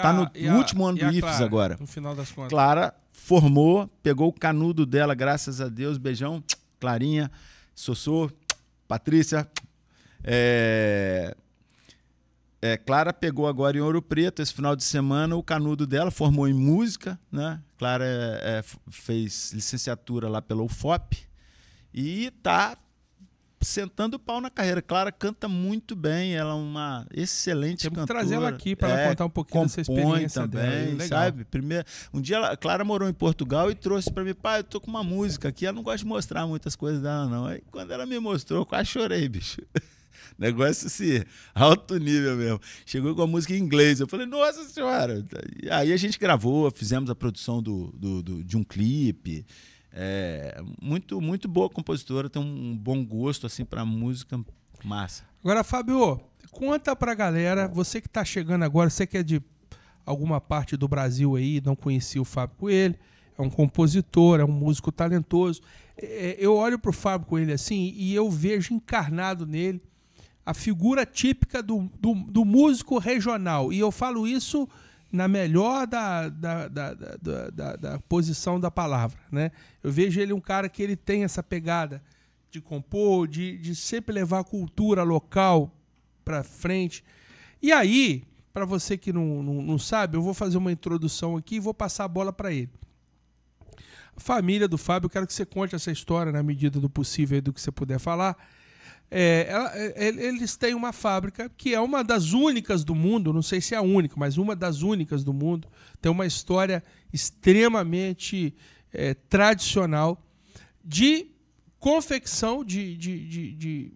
[SPEAKER 2] tá no último ano do IFES agora.
[SPEAKER 1] No final das contas.
[SPEAKER 2] Clara formou, pegou o canudo dela, graças a Deus, beijão, Clarinha, Sossô, Patrícia, Clara pegou agora em Ouro Preto, esse final de semana, o canudo dela, formou em música, né? Clara fez licenciatura lá pela UFOP e tá sentando o pau na carreira. Clara canta muito bem, ela é uma excelente cantora.
[SPEAKER 1] Temos que trazer ela aqui para ela contar um pouquinho dessa experiência
[SPEAKER 2] também,
[SPEAKER 1] dela.
[SPEAKER 2] Sabe? Um dia Clara morou em Portugal e trouxe para mim, pai, eu tô com uma música aqui, ela não gosta de mostrar muitas coisas dela não. Aí quando ela me mostrou, eu quase chorei, bicho. Negócio assim, alto nível mesmo. Chegou com a música em inglês. Eu falei, nossa senhora. E aí a gente gravou, fizemos a produção de um clipe. Muito, muito boa compositora, tem um bom gosto assim, para música massa.
[SPEAKER 1] Agora, Fábio, conta pra galera, você que tá chegando agora, você que é de alguma parte do Brasil aí, não conhecia o Fábio Coelho, é um compositor, é um músico talentoso. Eu olho pro Fábio Coelho assim e eu vejo encarnado nele a figura típica do músico regional. E eu falo isso na melhor da posição da palavra, né? Eu vejo ele um cara que ele tem essa pegada de compor, de sempre levar a cultura local para frente. E aí, para você que não sabe, eu vou fazer uma introdução aqui e vou passar a bola para ele. A família do Fábio, eu quero que você conte essa história na medida do possível, do que você puder falar. Eles têm uma fábrica que é uma das únicas do mundo, não sei se é a única, mas uma das únicas do mundo. Tem uma história extremamente tradicional de confecção de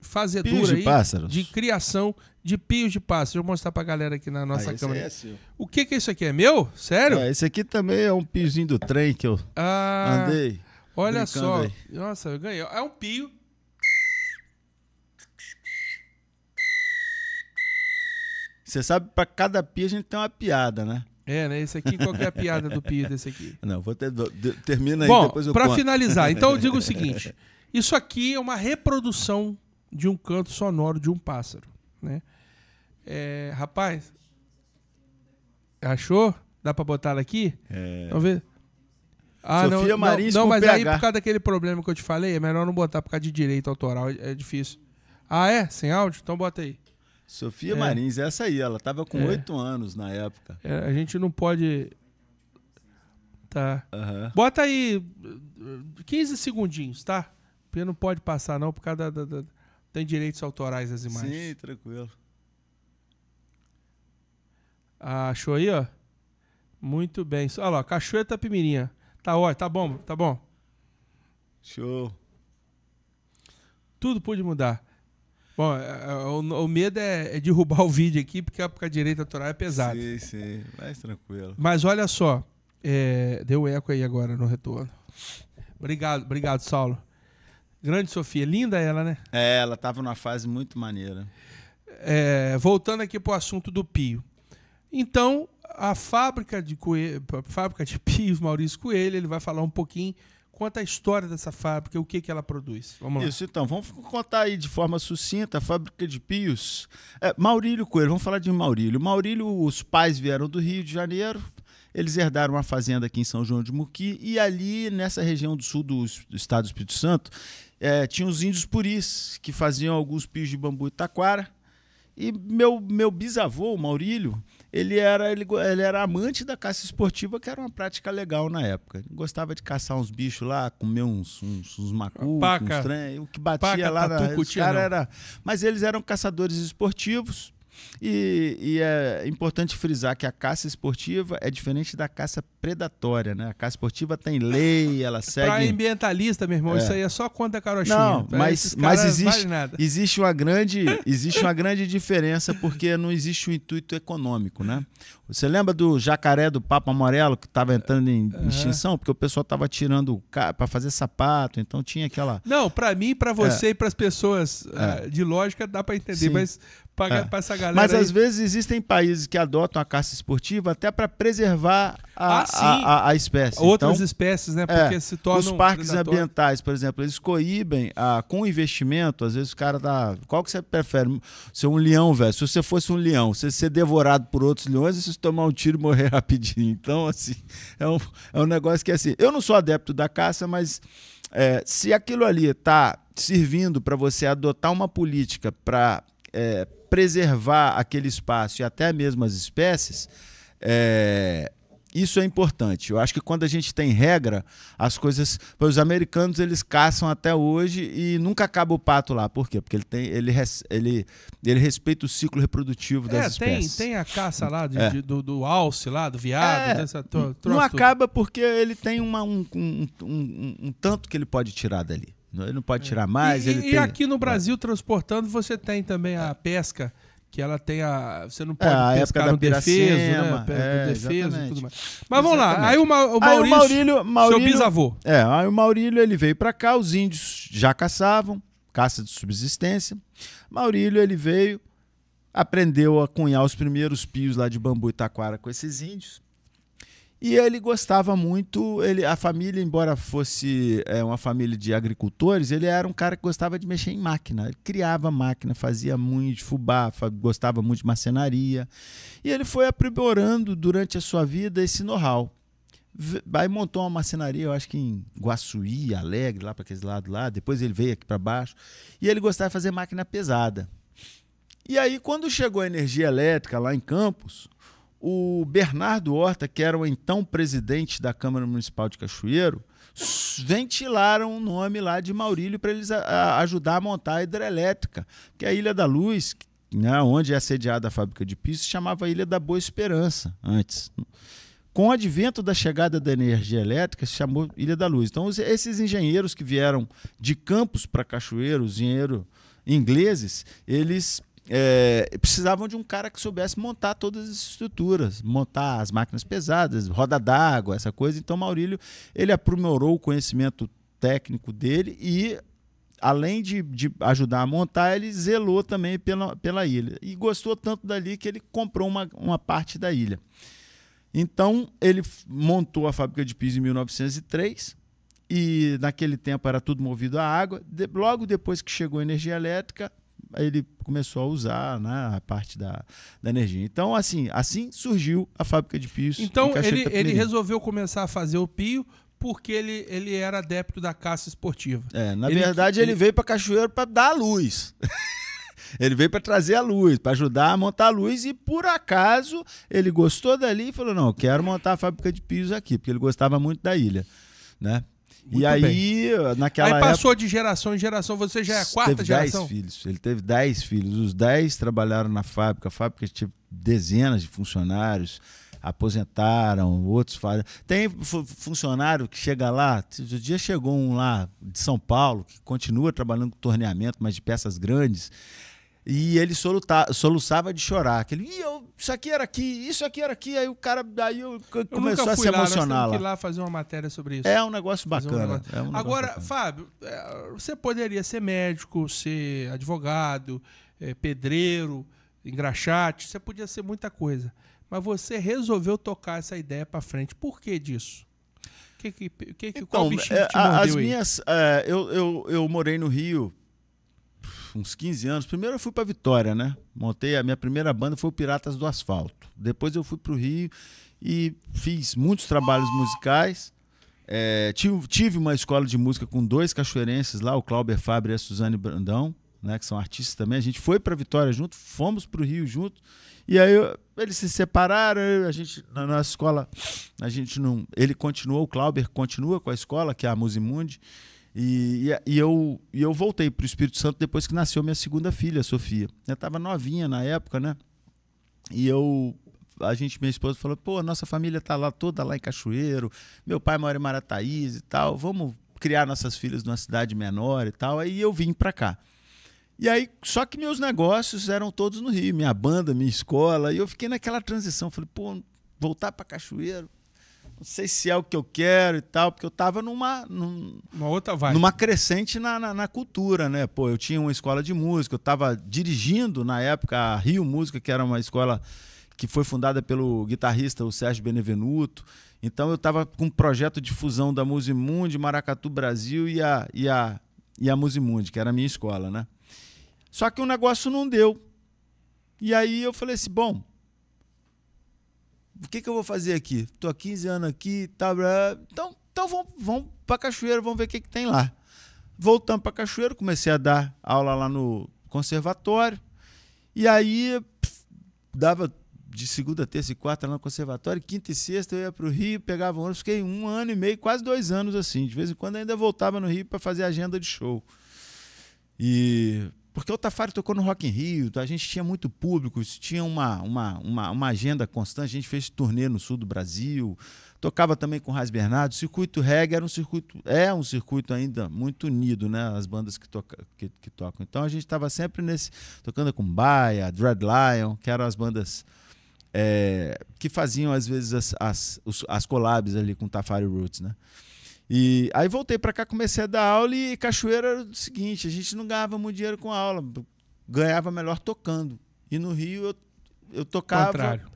[SPEAKER 1] fazedura,
[SPEAKER 2] de pássaros,
[SPEAKER 1] de criação de pios de pássaros. Deixa eu mostrar pra galera aqui na nossa câmera.
[SPEAKER 2] É seu.
[SPEAKER 1] O que é isso aqui? É meu? Sério?
[SPEAKER 2] Esse aqui também é um piozinho do trem que eu andei.
[SPEAKER 1] Olha só.
[SPEAKER 2] Aí.
[SPEAKER 1] Nossa, eu ganhei. É um pio.
[SPEAKER 2] Você sabe, para cada pio a gente tem uma piada, né?
[SPEAKER 1] Né? Esse aqui, qual que é a piada do pio desse aqui?
[SPEAKER 2] Não, termina aí,
[SPEAKER 1] bom,
[SPEAKER 2] depois eu
[SPEAKER 1] para
[SPEAKER 2] conto.
[SPEAKER 1] finalizar, então eu digo o seguinte. Isso aqui é uma reprodução de um canto sonoro de um pássaro, né? Rapaz, achou? Dá para botar ela aqui? Vamos ver.
[SPEAKER 2] Sofia Marins
[SPEAKER 1] não,
[SPEAKER 2] com
[SPEAKER 1] mas
[SPEAKER 2] PH.
[SPEAKER 1] aí por causa daquele problema que eu te falei, é melhor não botar por causa de direito autoral, é difícil. Sem áudio? Então bota aí.
[SPEAKER 2] Sofia Marins, essa aí, ela tava com 8 anos na época.
[SPEAKER 1] A gente não pode... Tá.
[SPEAKER 2] Uhum.
[SPEAKER 1] Bota aí 15 segundinhos, tá? Porque não pode passar não, por causa tem direitos autorais as imagens.
[SPEAKER 2] Sim, tranquilo.
[SPEAKER 1] Achou aí, ó? Muito bem. Olha lá, Cachoeira Itapemirim. Tá ótimo, tá bom.
[SPEAKER 2] Show.
[SPEAKER 1] Tudo pode mudar. Bom, o medo é derrubar o vídeo aqui, porque a direita autoral é pesada.
[SPEAKER 2] Sim, mais tranquilo.
[SPEAKER 1] Mas olha só, deu eco aí agora no retorno. Obrigado, Saulo. Grande Sofia, linda ela, né?
[SPEAKER 2] Ela estava numa fase muito maneira.
[SPEAKER 1] Voltando aqui para o assunto do pio. Então, a fábrica de pios Maurício Coelho, ele vai falar um pouquinho. Conta a história dessa fábrica, o que ela produz. Vamos lá.
[SPEAKER 2] Isso, então, vamos contar aí de forma sucinta a fábrica de pios. Maurílio Coelho, vamos falar de Maurílio. Maurílio, os pais vieram do Rio de Janeiro, eles herdaram uma fazenda aqui em São João de Muqui, e ali, nessa região do sul do estado do Espírito Santo, tinha os índios puris, que faziam alguns pios de bambu e taquara. E meu bisavô, o Maurílio, ele era amante da caça esportiva, que era uma prática legal na época. Ele gostava de caçar uns bichos lá, comer uns macucos, uns trem, o que batia lá na... Mas eles eram caçadores esportivos. E é importante frisar que a caça esportiva é diferente da caça predatória, né? A caça esportiva tem lei, ela segue...
[SPEAKER 1] Para ambientalista, meu irmão, isso aí é só conta carochinha.
[SPEAKER 2] Não, mas existe uma grande diferença, porque não existe o intuito econômico, né? Você lembra do jacaré do Papo Amarelo que estava entrando em extinção? Porque o pessoal estava tirando para fazer sapato, então tinha aquela...
[SPEAKER 1] Não, para mim, para você e para as pessoas de lógica dá para entender, sim. Mas para essa galera...
[SPEAKER 2] Mas às vezes existem países que adotam a caça esportiva até para preservar a espécie.
[SPEAKER 1] Outras espécies, né? Porque se tornam...
[SPEAKER 2] Os parques ambientais, por exemplo, eles coíbem com investimento. Às vezes o cara dá... Qual que você prefere? Ser um leão, velho? Se você fosse um leão, você ser devorado por outros leões, você tomar um tiro e morrer rapidinho. Então, assim, é um negócio que, assim... Eu não sou adepto da caça, mas se aquilo ali está servindo para você adotar uma política para... preservar aquele espaço e até mesmo as espécies, isso é importante. Eu acho que quando a gente tem regra, as coisas... Os americanos, eles caçam até hoje e nunca acaba o pato lá. Por quê? Porque ele respeita o ciclo reprodutivo das espécies.
[SPEAKER 1] Tem a caça lá do alce, lá, do viado.
[SPEAKER 2] Não acaba porque ele tem um tanto que ele pode tirar dali. Ele não pode tirar mais.
[SPEAKER 1] Aqui no Brasil, transportando, você tem também a pesca, que ela tem você não pode pescar no defeso, né? Defeso e tudo mais. Mas vamos lá. Aí o Maurício, seu bisavô.
[SPEAKER 2] Aí o Maurílio, ele veio para cá, os índios já caçavam, caça de subsistência. Maurílio, ele veio, aprendeu a cunhar os primeiros pios lá de bambu e taquara com esses índios. E ele gostava muito, a família, embora fosse uma família de agricultores, ele era um cara que gostava de mexer em máquina. Ele criava máquina, fazia muito de fubá, gostava muito de marcenaria. E ele foi aprimorando durante a sua vida esse know-how. Aí montou uma marcenaria, eu acho que em Guaçuí, Alegre, lá para aqueles lados lá. Depois ele veio aqui para baixo. E ele gostava de fazer máquina pesada. E aí, quando chegou a energia elétrica lá em Campos, o Bernardo Horta, que era o então presidente da Câmara Municipal de Cachoeiro, ventilaram o nome lá de Maurílio para eles ajudar a montar a hidrelétrica, que é a Ilha da Luz, né, onde é sediada a fábrica de pisos, se chamava Ilha da Boa Esperança antes. Com o advento da chegada da energia elétrica, se chamou Ilha da Luz. Então, esses engenheiros que vieram de Campos para Cachoeiro, os engenheiros ingleses, eles... precisavam de um cara que soubesse montar todas as estruturas, montar as máquinas pesadas, roda d'água, essa coisa. Então, Maurílio, ele aprimorou o conhecimento técnico dele e, além de ajudar a montar, ele zelou também pela ilha. E gostou tanto dali que ele comprou uma parte da ilha. Então, ele montou a fábrica de piso em 1903 e, naquele tempo, era tudo movido a água. Logo depois que chegou a energia elétrica, ele começou a usar, né, a parte da energia. Então, assim surgiu a fábrica de pios.
[SPEAKER 1] Então, ele resolveu começar a fazer o pio porque ele era adepto da caça esportiva.
[SPEAKER 2] Na verdade, ele veio para Cachoeiro para dar a luz. Ele veio para trazer a luz, para ajudar a montar a luz e, por acaso, ele gostou dali e falou, não, eu quero montar a fábrica de pios aqui, porque ele gostava muito da ilha, né?
[SPEAKER 1] Muito
[SPEAKER 2] e aí, naquela época...
[SPEAKER 1] Aí passou de geração em geração, você já é a quarta geração?
[SPEAKER 2] Ele teve 10 filhos, os 10 trabalharam na fábrica, a fábrica tinha dezenas de funcionários, aposentaram, outros fazem... Tem funcionário que chega lá, outro dia chegou um lá de São Paulo, que continua trabalhando com torneamento, mas de peças grandes, e ele soluçava de chorar. Isso aqui era aqui, isso aqui era aqui. Aí o cara começou a se emocionar lá.
[SPEAKER 1] Eu ir lá fazer uma matéria sobre isso.
[SPEAKER 2] É um negócio bacana.
[SPEAKER 1] Agora, bacana. Fábio, você poderia ser médico, ser advogado, pedreiro, engraxate, você podia ser muita coisa. Mas você resolveu tocar essa ideia para frente. Por que disso? Qual bichinho que te mordeu
[SPEAKER 2] eu morei no Rio uns 15 anos. Primeiro eu fui para Vitória, né? Montei a minha primeira banda, foi o Piratas do Asfalto. Depois eu fui para o Rio e fiz muitos trabalhos musicais. Tive uma escola de música com 2 cachoeirenses lá, o Cláudio Fabre e a Suzane Brandão. né, que são artistas também. A gente foi para Vitória junto, fomos para o Rio junto. E aí eles se separaram, a gente, na nossa escola, a gente não... Ele continuou, o Clauber continua com a escola, que é a Musimundi, e eu voltei para o Espírito Santo depois que nasceu minha segunda filha, a Sofia. Eu estava novinha na época, né? E minha esposa falou, pô, nossa família tá lá toda lá em Cachoeiro, meu pai mora em Marataízes e tal, vamos criar nossas filhas numa cidade menor e tal. Aí eu vim para cá. E aí, só que meus negócios eram todos no Rio, minha banda, minha escola, e eu fiquei naquela transição, falei, pô, voltar para Cachoeiro, não sei se é o que eu quero e tal, porque eu estava numa
[SPEAKER 1] outra vibe,
[SPEAKER 2] numa crescente na cultura, né? Pô, eu tinha uma escola de música, eu estava dirigindo na época a Rio Música, que era uma escola que foi fundada pelo guitarrista o Sérgio Benevenuto. Então eu estava com um projeto de fusão da Musimundi, Maracatu Brasil e a Musimundi, que era a minha escola, né? Só que o negócio não deu. E aí eu falei assim, bom, o que eu vou fazer aqui? Estou há 15 anos aqui e tal. Então vamos para Cachoeiro, vamos ver o que tem lá. Voltamos para Cachoeiro, comecei a dar aula lá no conservatório. E aí dava de segunda, terça e quarta lá no conservatório. Quinta e sexta eu ia para o Rio, pegava ônibus. Fiquei 1 ano e meio, quase 2 anos assim. De vez em quando ainda voltava no Rio para fazer agenda de show. Porque o Tafari tocou no Rock in Rio, a gente tinha muito público, tinha uma agenda constante, a gente fez turnê no sul do Brasil, tocava também com o Raz Bernardo. O circuito reggae é um circuito ainda muito unido, né? As bandas que tocam. Então a gente estava sempre tocando com Baia, Dread Lion, que eram as bandas que faziam às vezes as collabs ali com o Tafari Roots, né? E aí voltei para cá, comecei a dar aula, e Cachoeira era o seguinte, a gente não ganhava muito dinheiro com aula, ganhava melhor tocando. E no Rio eu tocava,
[SPEAKER 1] contrário,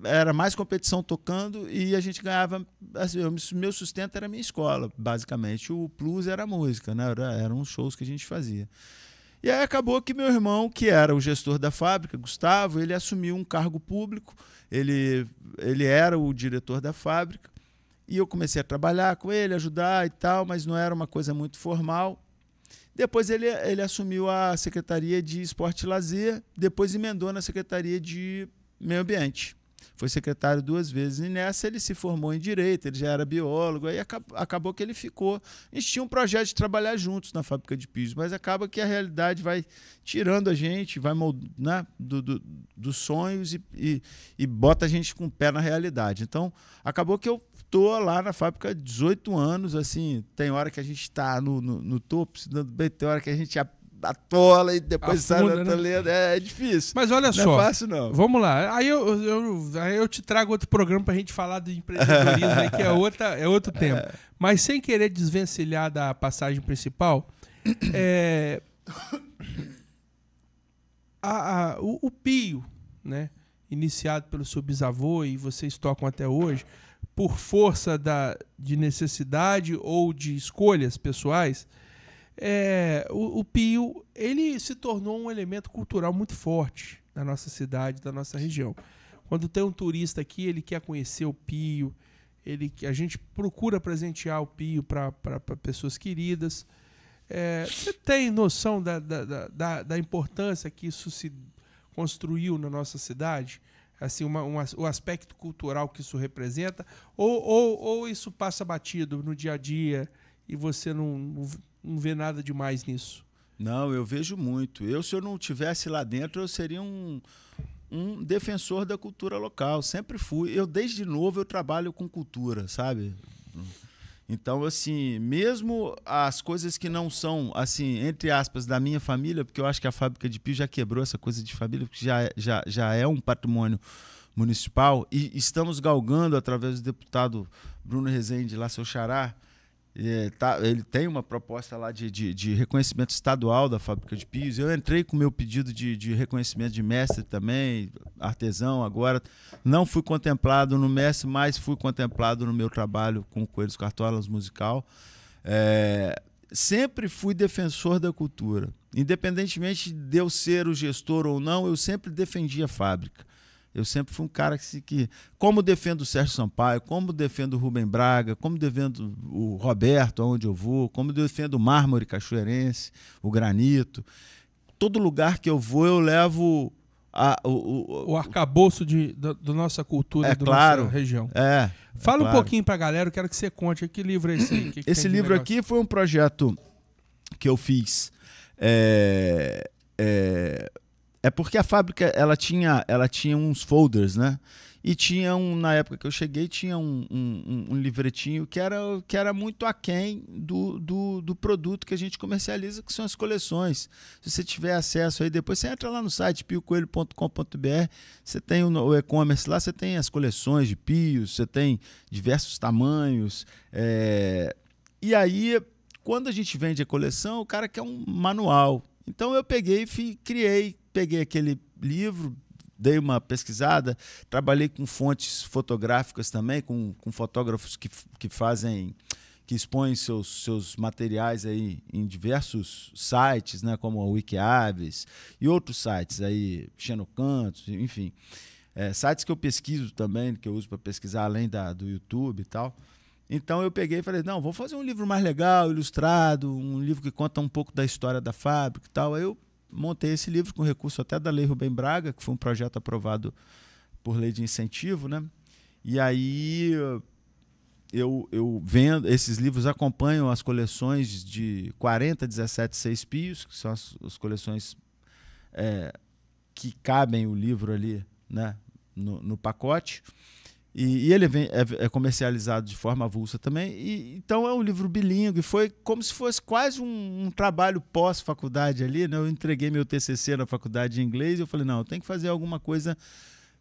[SPEAKER 2] era mais competição tocando, e a gente ganhava, assim, meu sustento era a minha escola, basicamente. O plus era a música, né? Eram os shows que a gente fazia. E aí acabou que meu irmão, que era o gestor da fábrica, Gustavo, ele assumiu um cargo público, ele era o diretor da fábrica. E eu comecei a trabalhar com ele, ajudar e tal, mas não era uma coisa muito formal. Depois ele assumiu a Secretaria de Esporte e Lazer, depois emendou na Secretaria de Meio Ambiente. Foi secretário 2 vezes, e nessa ele se formou em Direito, ele já era biólogo, aí acabou que ele ficou. A gente tinha um projeto de trabalhar juntos na fábrica de pisos, mas acaba que a realidade vai tirando a gente, vai né, dos sonhos e bota a gente com o pé na realidade. Então, acabou que eu estou lá na fábrica há 18 anos, assim, tem hora que a gente está no topo, tem hora que a gente atola e depois sai da toleira, é difícil.
[SPEAKER 1] Mas olha só,
[SPEAKER 2] não é fácil, não.
[SPEAKER 1] Vamos lá, aí eu te trago outro programa pra gente falar do empreendedorismo, aí, que é outro tema. Mas sem querer desvencilhar da passagem principal, o Pio, né, iniciado pelo seu bisavô, e vocês tocam até hoje, por força de necessidade ou de escolhas pessoais, o Pio, ele se tornou um elemento cultural muito forte na nossa cidade, da nossa região. Quando tem um turista aqui, ele quer conhecer o Pio, a gente procura presentear o Pio para pessoas queridas. Você tem noção da importância que isso se construiu na nossa cidade? Assim, o aspecto cultural que isso representa? Ou isso passa batido no dia a dia e você não vê nada demais nisso?
[SPEAKER 2] Não, eu vejo muito. Se eu não estivesse lá dentro, eu seria um defensor da cultura local. Sempre fui. Desde novo, eu trabalho com cultura, sabe? Então, assim, mesmo as coisas que não são, assim, entre aspas, da minha família, porque eu acho que a fábrica de Pio já quebrou essa coisa de família, porque já é um patrimônio municipal, e estamos galgando, através do deputado Bruno Rezende, lá seu xará, ele tem uma proposta lá de reconhecimento estadual da fábrica de pios. Eu entrei com o meu pedido de reconhecimento de mestre também, artesão agora. Não fui contemplado no mestre, mas fui contemplado no meu trabalho com o Coelhos Cartolas musical. Sempre fui defensor da cultura. Independentemente de eu ser o gestor ou não, eu sempre defendi a fábrica. Eu sempre fui um cara como defendo o Sérgio Sampaio, como defendo o Rubem Braga, como defendo o Roberto, aonde eu vou, como defendo o mármore cachoeirense, o granito. Todo lugar que eu vou, eu levo
[SPEAKER 1] o arcabouço da nossa cultura, da nossa região. Fala um pouquinho pra galera, eu quero que você conte. Que livro é esse aí?
[SPEAKER 2] Esse livro aqui foi um projeto que eu fiz. Porque a fábrica ela tinha uns folders, né? E tinha na época que eu cheguei, tinha um livretinho que era muito aquém do produto que a gente comercializa, que são as coleções. Se você tiver acesso aí, depois você entra lá no site piocoelho.com.br, você tem o e-commerce lá, você tem as coleções de pios, você tem diversos tamanhos. E aí, quando a gente vende a coleção, o cara quer um manual. Então eu peguei aquele livro, dei uma pesquisada, trabalhei com fontes fotográficas também, com fotógrafos que expõem seus materiais aí em diversos sites, né, como a Wikiaves e outros sites aí, Xenocantos, enfim, sites que eu pesquiso também, que eu uso para pesquisar além do YouTube e tal. Então eu peguei e falei, não, vou fazer um livro mais legal, ilustrado, um livro que conta um pouco da história da fábrica e tal. Aí eu montei esse livro com recurso até da Lei Rubem Braga, que foi um projeto aprovado por lei de incentivo, né? E aí eu vendo, esses livros acompanham as coleções de 40, 17, 6 pios, que são as coleções que cabem o livro ali, né, no pacote. E ele é comercializado de forma avulsa também. Então é um livro bilíngue. Foi como se fosse quase um trabalho pós-faculdade ali, né? Eu entreguei meu TCC na faculdade de inglês e eu falei, não, eu tenho que fazer alguma coisa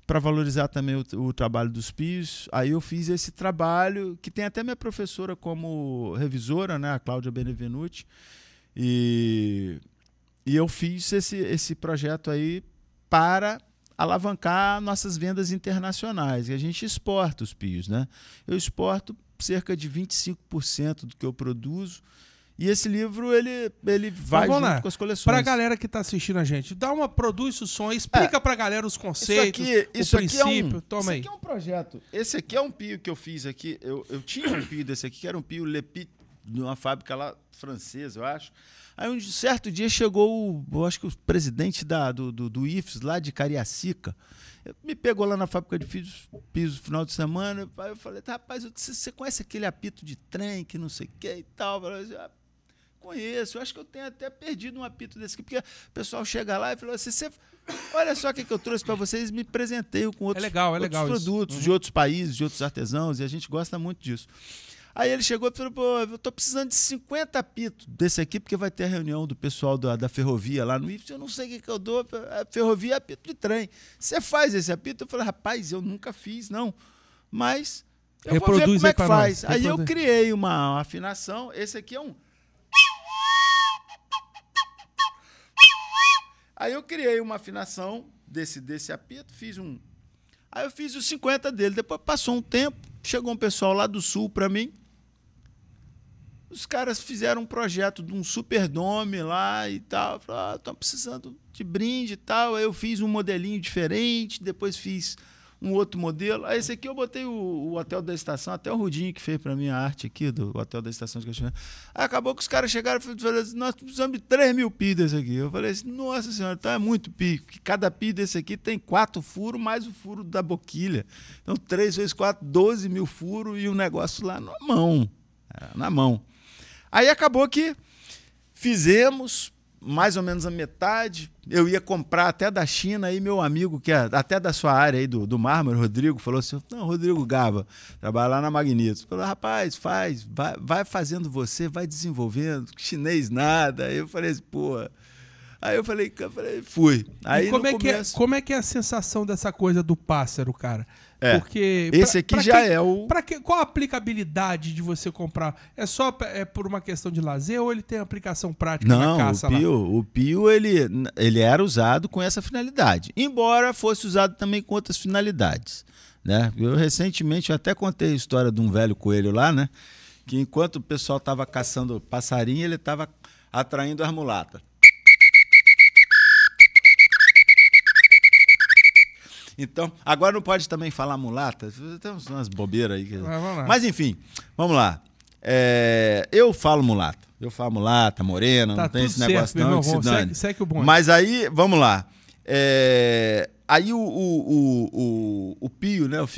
[SPEAKER 2] para valorizar também o trabalho dos pios. Aí eu fiz esse trabalho, que tem até minha professora como revisora, né? A Cláudia Benevenuti. E eu fiz esse projeto aí para alavancar nossas vendas internacionais. E a gente exporta os pios, né? Eu exporto cerca de 25% do que eu produzo. E esse livro, ele vai junto com as coleções.
[SPEAKER 1] Para a galera que está assistindo a gente, produz o som, explica para a galera os conceitos, o princípio. Toma aí.
[SPEAKER 2] Isso aqui é um projeto. Esse aqui é um pio que eu fiz aqui. Eu tinha um pio desse aqui, que era um pio Lepit, de uma fábrica lá francesa, eu acho. Aí um certo dia chegou, eu acho que o presidente do IFES, lá de Cariacica, me pegou lá na fábrica de piso no final de semana. Aí eu falei, rapaz, você conhece aquele apito de trem que não sei o que e tal? Eu falei, conheço, eu acho que eu tenho até perdido um apito desse aqui, porque o pessoal chega lá e fala assim, olha só o que eu trouxe para vocês, me presenteio com outros produtos de outros países, de outros artesãos, e a gente gosta muito disso. Aí ele chegou e falou, pô, eu tô precisando de 50 apitos desse aqui, porque vai ter a reunião do pessoal da ferrovia lá no IFES, eu não sei o que eu dou, a ferrovia é apito de trem. Você faz esse apito? Eu falei, rapaz, eu nunca fiz, não. Mas eu vou ver como é que faz. Aí eu criei uma afinação, esse aqui é um... Aí eu criei uma afinação desse apito, fiz um... Aí eu fiz os 50 dele, depois passou um tempo, chegou um pessoal lá do sul para mim, os caras fizeram um projeto de um superdome lá e tal, falaram, estão precisando de brinde e tal, aí eu fiz um modelinho diferente, depois fiz um outro modelo, aí esse aqui eu botei o Hotel da Estação, até o Rudinho que fez para mim a arte aqui do Hotel da Estação de Cachoeira. Aí acabou que os caras chegaram e falaram assim, nós precisamos de 3.000 pios desse aqui. Eu falei assim, nossa senhora, então é muito pio, cada pio desse aqui tem 4 furos mais o furo da boquilha, então 3 vezes 4, 12.000 furos e o negócio lá na mão. Aí acabou que fizemos mais ou menos a metade. Eu ia comprar até da China, aí meu amigo, que é até da sua área aí do mármore, Rodrigo, falou assim, não, Rodrigo Gava, trabalha lá na Magnitos. Falou, rapaz, vai fazendo você, vai desenvolvendo, chinês nada. Aí eu falei assim, pô... Aí eu falei, fui. Aí
[SPEAKER 1] como é que é a sensação dessa coisa do pássaro, cara?
[SPEAKER 2] Porque esse aqui é o...
[SPEAKER 1] Qual a aplicabilidade de você comprar? É só por uma questão de lazer ou ele tem aplicação prática na caça lá?
[SPEAKER 2] O pio ele era usado com essa finalidade, embora fosse usado também com outras finalidades, né? Eu recentemente até contei a história de um velho coelho lá, né? Que enquanto o pessoal estava caçando passarinho, ele estava atraindo as mulatas. Então, agora não pode também falar mulata. Tem umas bobeiras aí.
[SPEAKER 1] Vamos lá.
[SPEAKER 2] Mas, enfim, vamos lá. Eu falo mulata. Eu falo mulata, morena,
[SPEAKER 1] Tá
[SPEAKER 2] não tem
[SPEAKER 1] tudo
[SPEAKER 2] esse negócio
[SPEAKER 1] certo, meu
[SPEAKER 2] não,
[SPEAKER 1] irmão,
[SPEAKER 2] que se dane.
[SPEAKER 1] segue o bonde.
[SPEAKER 2] Mas aí, vamos lá. Aí o Pio, né? Eu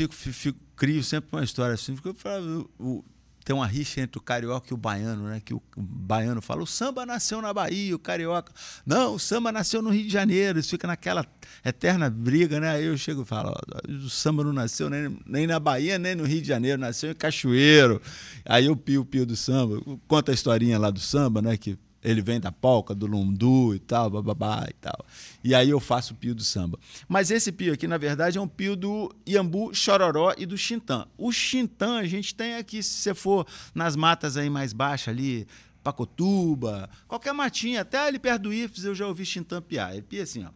[SPEAKER 2] crio sempre uma história assim. Porque eu falo, tem uma rixa entre o carioca e o baiano, né? Que o baiano fala, o samba nasceu na Bahia, o carioca... Não, o samba nasceu no Rio de Janeiro. Isso fica naquela eterna briga, né? Aí eu chego e falo, o samba não nasceu nem na Bahia, nem no Rio de Janeiro, nasceu em Cachoeiro. Aí o Pio do samba, conta a historinha lá do samba, né? Que ele vem da polca, do lundu e tal, bababá e tal. E aí eu faço o pio do samba. Mas esse pio aqui, na verdade, é um pio do Iambu, Chororó e do Xintã. O Xintã a gente tem aqui, se você for nas matas aí mais baixas ali, Pacotuba, qualquer matinha, até ali perto do IFES eu já ouvi Xintã piar. Ele pia assim, ó.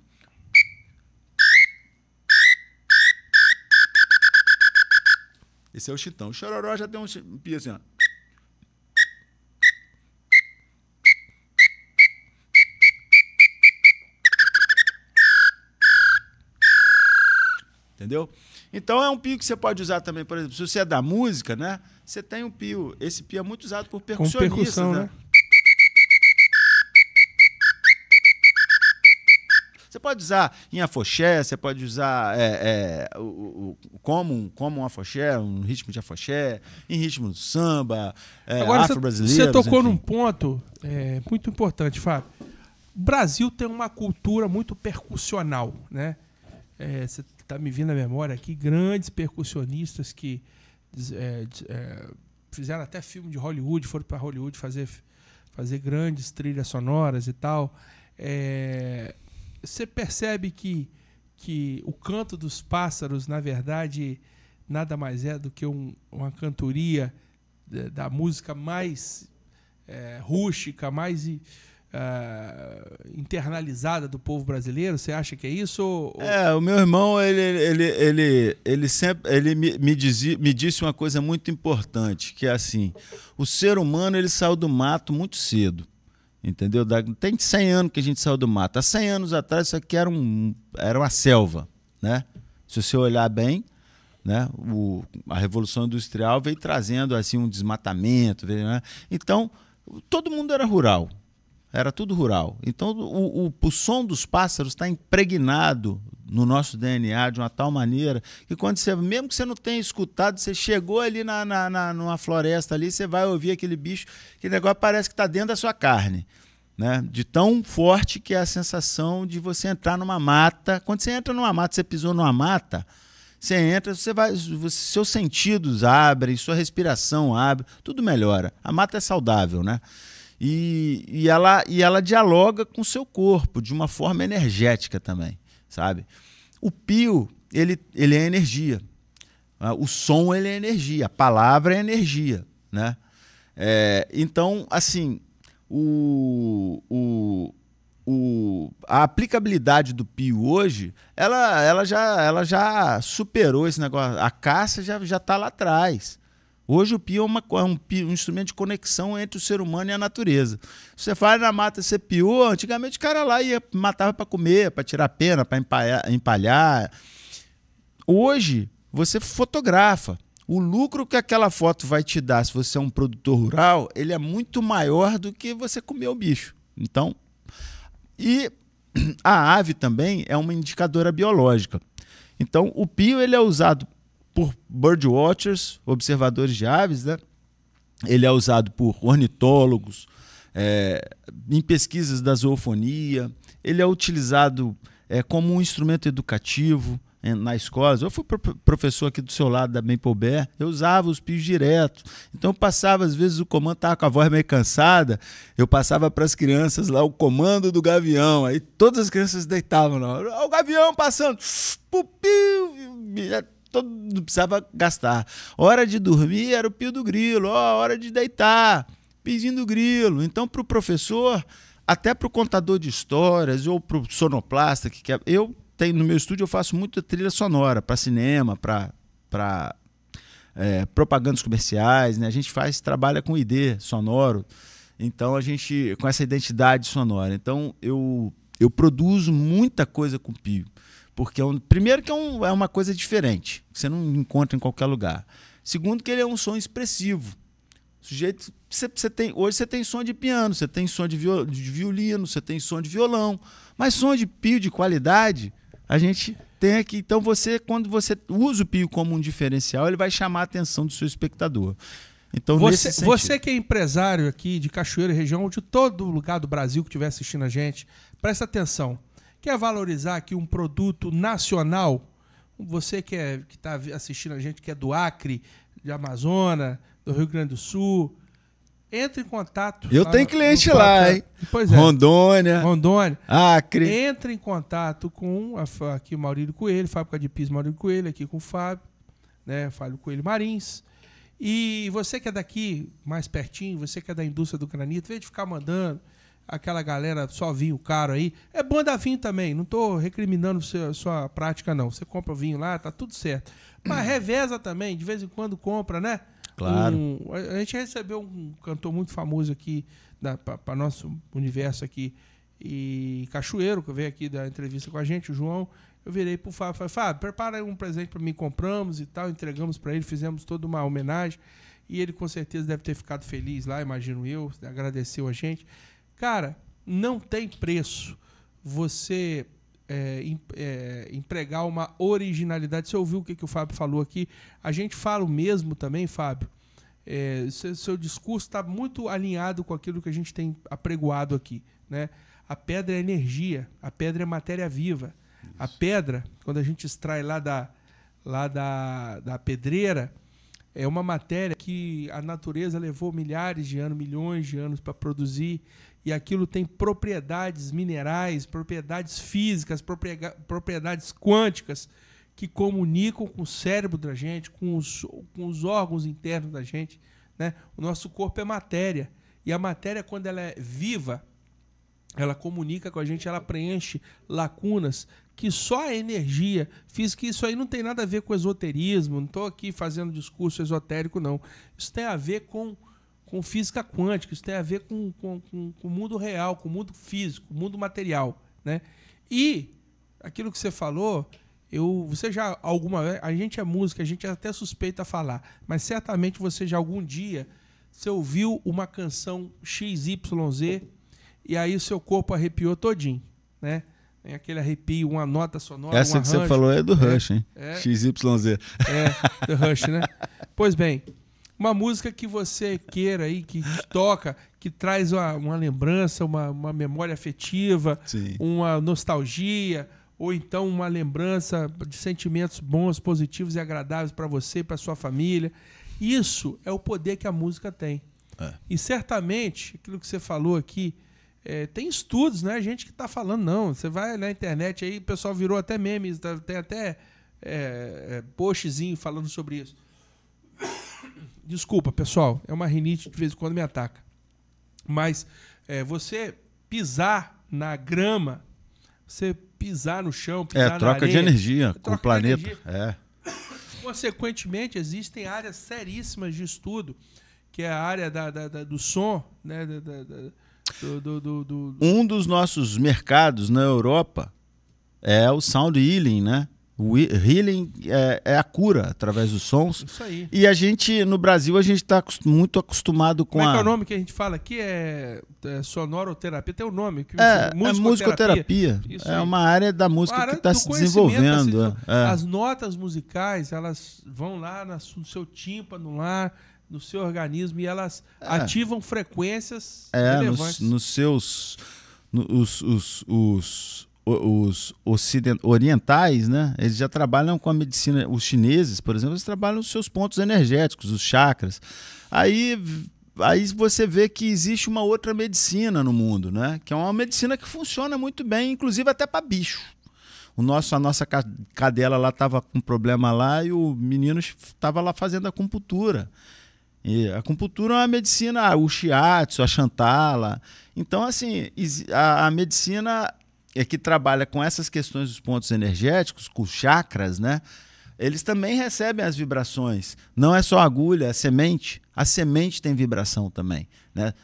[SPEAKER 2] Esse é o Xintã. O Chororó já tem um pio assim, ó. Entendeu? Então é um pio que você pode usar também, por exemplo, se você é da música, né? Você tem um pio. Esse pio é muito usado por percussionistas,
[SPEAKER 1] com percussão, né?
[SPEAKER 2] Você pode usar em afoxé, você pode usar como um afoxé, um ritmo de afoxé, em ritmo de samba, afro-brasileiro.
[SPEAKER 1] Você tocou num ponto muito importante, Fábio. O Brasil tem uma cultura muito percussional, né? Você está me vindo à memória aqui, grandes percussionistas que fizeram até filme de Hollywood, foram para Hollywood fazer grandes trilhas sonoras e tal. Você percebe que o canto dos pássaros, na verdade, nada mais é do que uma cantoria da música mais rústica, mais internalizada do povo brasileiro. Você acha que é isso?
[SPEAKER 2] O meu irmão, ele sempre me disse uma coisa muito importante, que é assim, o ser humano ele saiu do mato muito cedo. Entendeu? Tem 100 anos que a gente saiu do mato. Há 100 anos atrás isso aqui era uma selva, né? Se você olhar bem, né? A Revolução Industrial veio trazendo assim um desmatamento, né? Então todo mundo era rural, era tudo rural. Então o som dos pássaros está impregnado no nosso DNA de uma tal maneira que quando você, mesmo que você não tenha escutado, você chegou ali numa floresta ali, você vai ouvir aquele bicho, que negócio parece que está dentro da sua carne, né? De tão forte que é a sensação de você entrar numa mata. Quando você entra numa mata, você pisou numa mata, você entra, seus sentidos abrem, sua respiração abre, tudo melhora. A mata é saudável, né? E ela dialoga com o seu corpo de uma forma energética também, sabe? O pio, ele é energia. O som, ele é energia. A palavra é energia, né? Então, assim, a aplicabilidade do pio hoje, ela já superou esse negócio. A caça já está lá atrás. Hoje o pio é um instrumento de conexão entre o ser humano e a natureza. Você vai na mata, você piou, antigamente o cara lá matava para comer, para tirar pena, para empalhar. Hoje você fotografa. O lucro que aquela foto vai te dar, se você é um produtor rural, ele é muito maior do que você comer o bicho. Então, e a ave também é uma indicadora biológica. Então, o pio ele é usado por birdwatchers, observadores de aves, né? Ele é usado por ornitólogos, em pesquisas da zoofonia. Ele é utilizado como um instrumento educativo na escola. Eu fui professor aqui do seu lado da Maple Bear, eu usava os pios direto. Então eu passava, às vezes o comando estava com a voz meio cansada, eu passava para as crianças lá o comando do gavião, aí todas as crianças deitavam lá, o gavião passando, não precisava gastar. Hora de dormir era o pio do grilo, hora de deitar, pizinho do grilo. Então para o professor, até para o contador de histórias ou para o sonoplasta, no meu estúdio eu faço muita trilha sonora para cinema, para propagandas comerciais, né? A gente trabalha com ID sonoro, então a gente com essa identidade sonora. Então eu produzo muita coisa com pio, Porque primeiro que é uma coisa diferente, que você não encontra em qualquer lugar. Segundo que ele é um som expressivo. Sujeito, hoje você tem som de piano, você tem som de violino, você tem som de violão, mas som de pio de qualidade a gente tem aqui. Então quando você usa o pio como um diferencial, ele vai chamar a atenção do seu espectador. Então,
[SPEAKER 1] você que é empresário aqui de Cachoeira e região, ou de todo lugar do Brasil que estiver assistindo a gente, presta atenção. Quer valorizar aqui um produto nacional? Você que está assistindo a gente, que é do Acre, de Amazonas, do Rio Grande do Sul, entre em contato.
[SPEAKER 2] Eu tenho cliente lá, hein?
[SPEAKER 1] Pois é.
[SPEAKER 2] Rondônia,
[SPEAKER 1] Acre. Entre em contato com aqui o Maurílio Coelho, Fábrica de Piso Maurílio Coelho, aqui com o Fábio, né? Fábio Coelho Marins. E você que é daqui, mais pertinho, você que é da indústria do granito, em vez de ficar mandando aquela galera só vinho caro aí, é bom dar vinho também, não estou recriminando sua prática não, você compra o vinho lá, tá tudo certo. Mas reveza também, de vez em quando compra, né?
[SPEAKER 2] Claro.
[SPEAKER 1] A gente recebeu um cantor muito famoso aqui, para nosso universo aqui, e Cachoeiro, que veio aqui da entrevista com a gente, o João. Eu virei pro Fábio, falei, Fábio, prepara aí um presente para mim, compramos e tal, entregamos para ele, fizemos toda uma homenagem, e ele com certeza deve ter ficado feliz lá, imagino eu, agradeceu a gente. Cara, não tem preço você empregar uma originalidade. Você ouviu o que o Fábio falou aqui? A gente fala o mesmo também, Fábio. Seu discurso está muito alinhado com aquilo que a gente tem apregoado aqui, né? A pedra é energia, a pedra é matéria viva. Isso. A pedra, quando a gente extrai lá da pedreira, é uma matéria que a natureza levou milhares de anos, milhões de anos para produzir, e aquilo tem propriedades minerais, propriedades físicas, propriedades quânticas que comunicam com o cérebro da gente, com os órgãos internos da gente, né? O nosso corpo é matéria, e a matéria, quando ela é viva, ela comunica com a gente, ela preenche lacunas que só a energia física, isso aí não tem nada a ver com esoterismo, não estou aqui fazendo discurso esotérico, não. Isso tem a ver com física quântica, isso tem a ver com o mundo real, com o mundo físico, o mundo material, né? E aquilo que você falou, você já alguma vez, a gente é música, a gente é até suspeita a falar, mas certamente você já algum dia você ouviu uma canção XYZ e aí o seu corpo arrepiou todinho, né? Tem aquele arrepio, uma nota sonora,
[SPEAKER 2] essa que você falou é do Rush, hein? XYZ.
[SPEAKER 1] Do Rush, né? Pois bem, uma música que você queira aí, que toca, que traz uma lembrança, uma memória afetiva, sim, uma nostalgia, ou então uma lembrança de sentimentos bons, positivos e agradáveis para você e para sua família. Isso é o poder que a música tem. E certamente, aquilo que você falou aqui, tem estudos, né? Gente que está falando, não. Você vai na internet aí, o pessoal virou até memes, tem até postzinho falando sobre isso. Desculpa, pessoal, é uma rinite de vez em quando me ataca. Mas você pisar na grama, você pisar no chão, pisar na
[SPEAKER 2] troca
[SPEAKER 1] areia,
[SPEAKER 2] de energia com o planeta.
[SPEAKER 1] Consequentemente, existem áreas seríssimas de estudo, que é a área do som, né?
[SPEAKER 2] Um dos nossos mercados na Europa é o sound healing, né? O healing é a cura através dos sons.
[SPEAKER 1] Isso aí.
[SPEAKER 2] E a gente, no Brasil, a gente está muito acostumado com
[SPEAKER 1] Como é que é o nome que a gente fala aqui? É sonoroterapia. Tem um nome.
[SPEAKER 2] Musicoterapia. É uma área da música que está se desenvolvendo.
[SPEAKER 1] Assim, as notas musicais, elas vão lá no seu tímpano, lá no seu organismo, e elas ativam frequências relevantes.
[SPEAKER 2] Os orientais, né? Eles já trabalham com a medicina. Os chineses, por exemplo, eles trabalham nos seus pontos energéticos, os chakras. Aí você vê que existe uma outra medicina no mundo, né? Que é uma medicina que funciona muito bem, inclusive até para bicho. A nossa cadela lá estava com problema lá e o menino estava lá fazendo acupuntura. E a acupuntura é uma medicina, o shiatsu, a Shantala. Então, assim, a medicina que trabalha com essas questões dos pontos energéticos, com os chakras, né? Eles também recebem as vibrações. Não é só a agulha, a semente. A semente tem vibração também, né?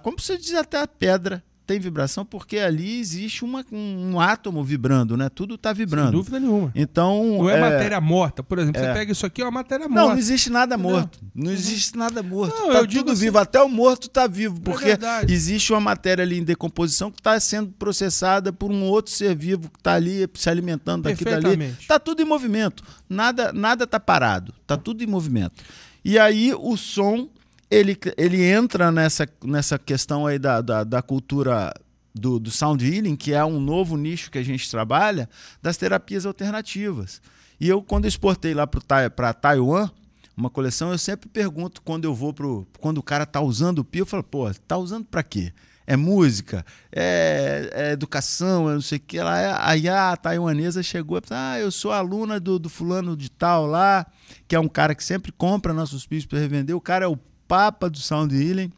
[SPEAKER 2] Como você diz, até a pedra tem vibração porque ali existe um átomo vibrando, né? Tudo está vibrando.
[SPEAKER 1] Sem dúvida nenhuma.
[SPEAKER 2] Então,
[SPEAKER 1] não é matéria morta. Por exemplo, você pega isso aqui, é uma matéria morta.
[SPEAKER 2] Não existe nada morto. Não existe nada morto.
[SPEAKER 1] Não,
[SPEAKER 2] tá tudo vivo.
[SPEAKER 1] Assim,
[SPEAKER 2] até o morto está vivo, porque
[SPEAKER 1] verdade.
[SPEAKER 2] existe uma matéria ali em decomposição que está sendo processada por um outro ser vivo que está ali se alimentando daqui e dali. Está tudo em movimento. Nada está parado. Está tudo em movimento. E aí o som, ele entra nessa questão aí da cultura do sound healing, que é um novo nicho que a gente trabalha, das terapias alternativas. E eu, quando exportei lá para Taiwan, uma coleção, eu sempre pergunto, quando eu vou quando o cara tá usando o pio, eu falo, pô, tá usando para quê? É música? É educação? É não sei o que lá. Aí a taiwanesa chegou e falou, eu sou aluna do fulano de tal lá, que é um cara que sempre compra nossos pios para revender. O cara é o papa do sound healing.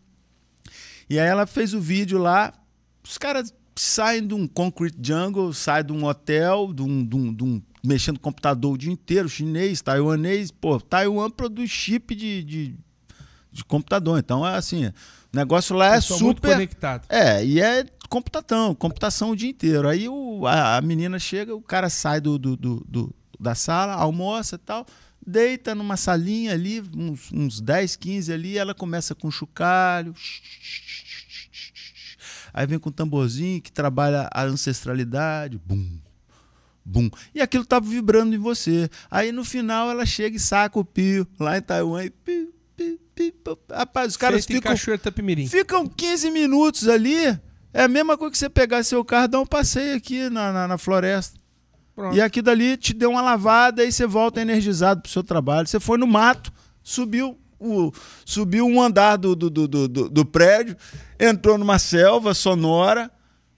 [SPEAKER 2] E aí ela fez o vídeo lá. Os caras saem de um concrete jungle, saem de um hotel, de um mexendo no computador o dia inteiro, chinês, taiwanês. Pô, Taiwan produz chip de computador. Então, é assim, o negócio lá é super...
[SPEAKER 1] muito conectado.
[SPEAKER 2] E é computação o dia inteiro. Aí a menina chega, o cara sai da sala, almoça e tal, deita numa salinha ali, uns 10, 15 ali, ela começa com chocalho... Aí vem com um tamborzinho que trabalha a ancestralidade, bum, bum. E aquilo estava vibrando em você. Aí no final ela chega e saca o pio lá em Taiwan e pi. Rapaz, os caras ficam 15 minutos ali. É a mesma coisa que você pegar seu carro e dar um passeio aqui na floresta. Pronto. E aqui dali te deu uma lavada e você volta energizado pro seu trabalho. Você foi no mato, subiu um andar do prédio, entrou numa selva sonora,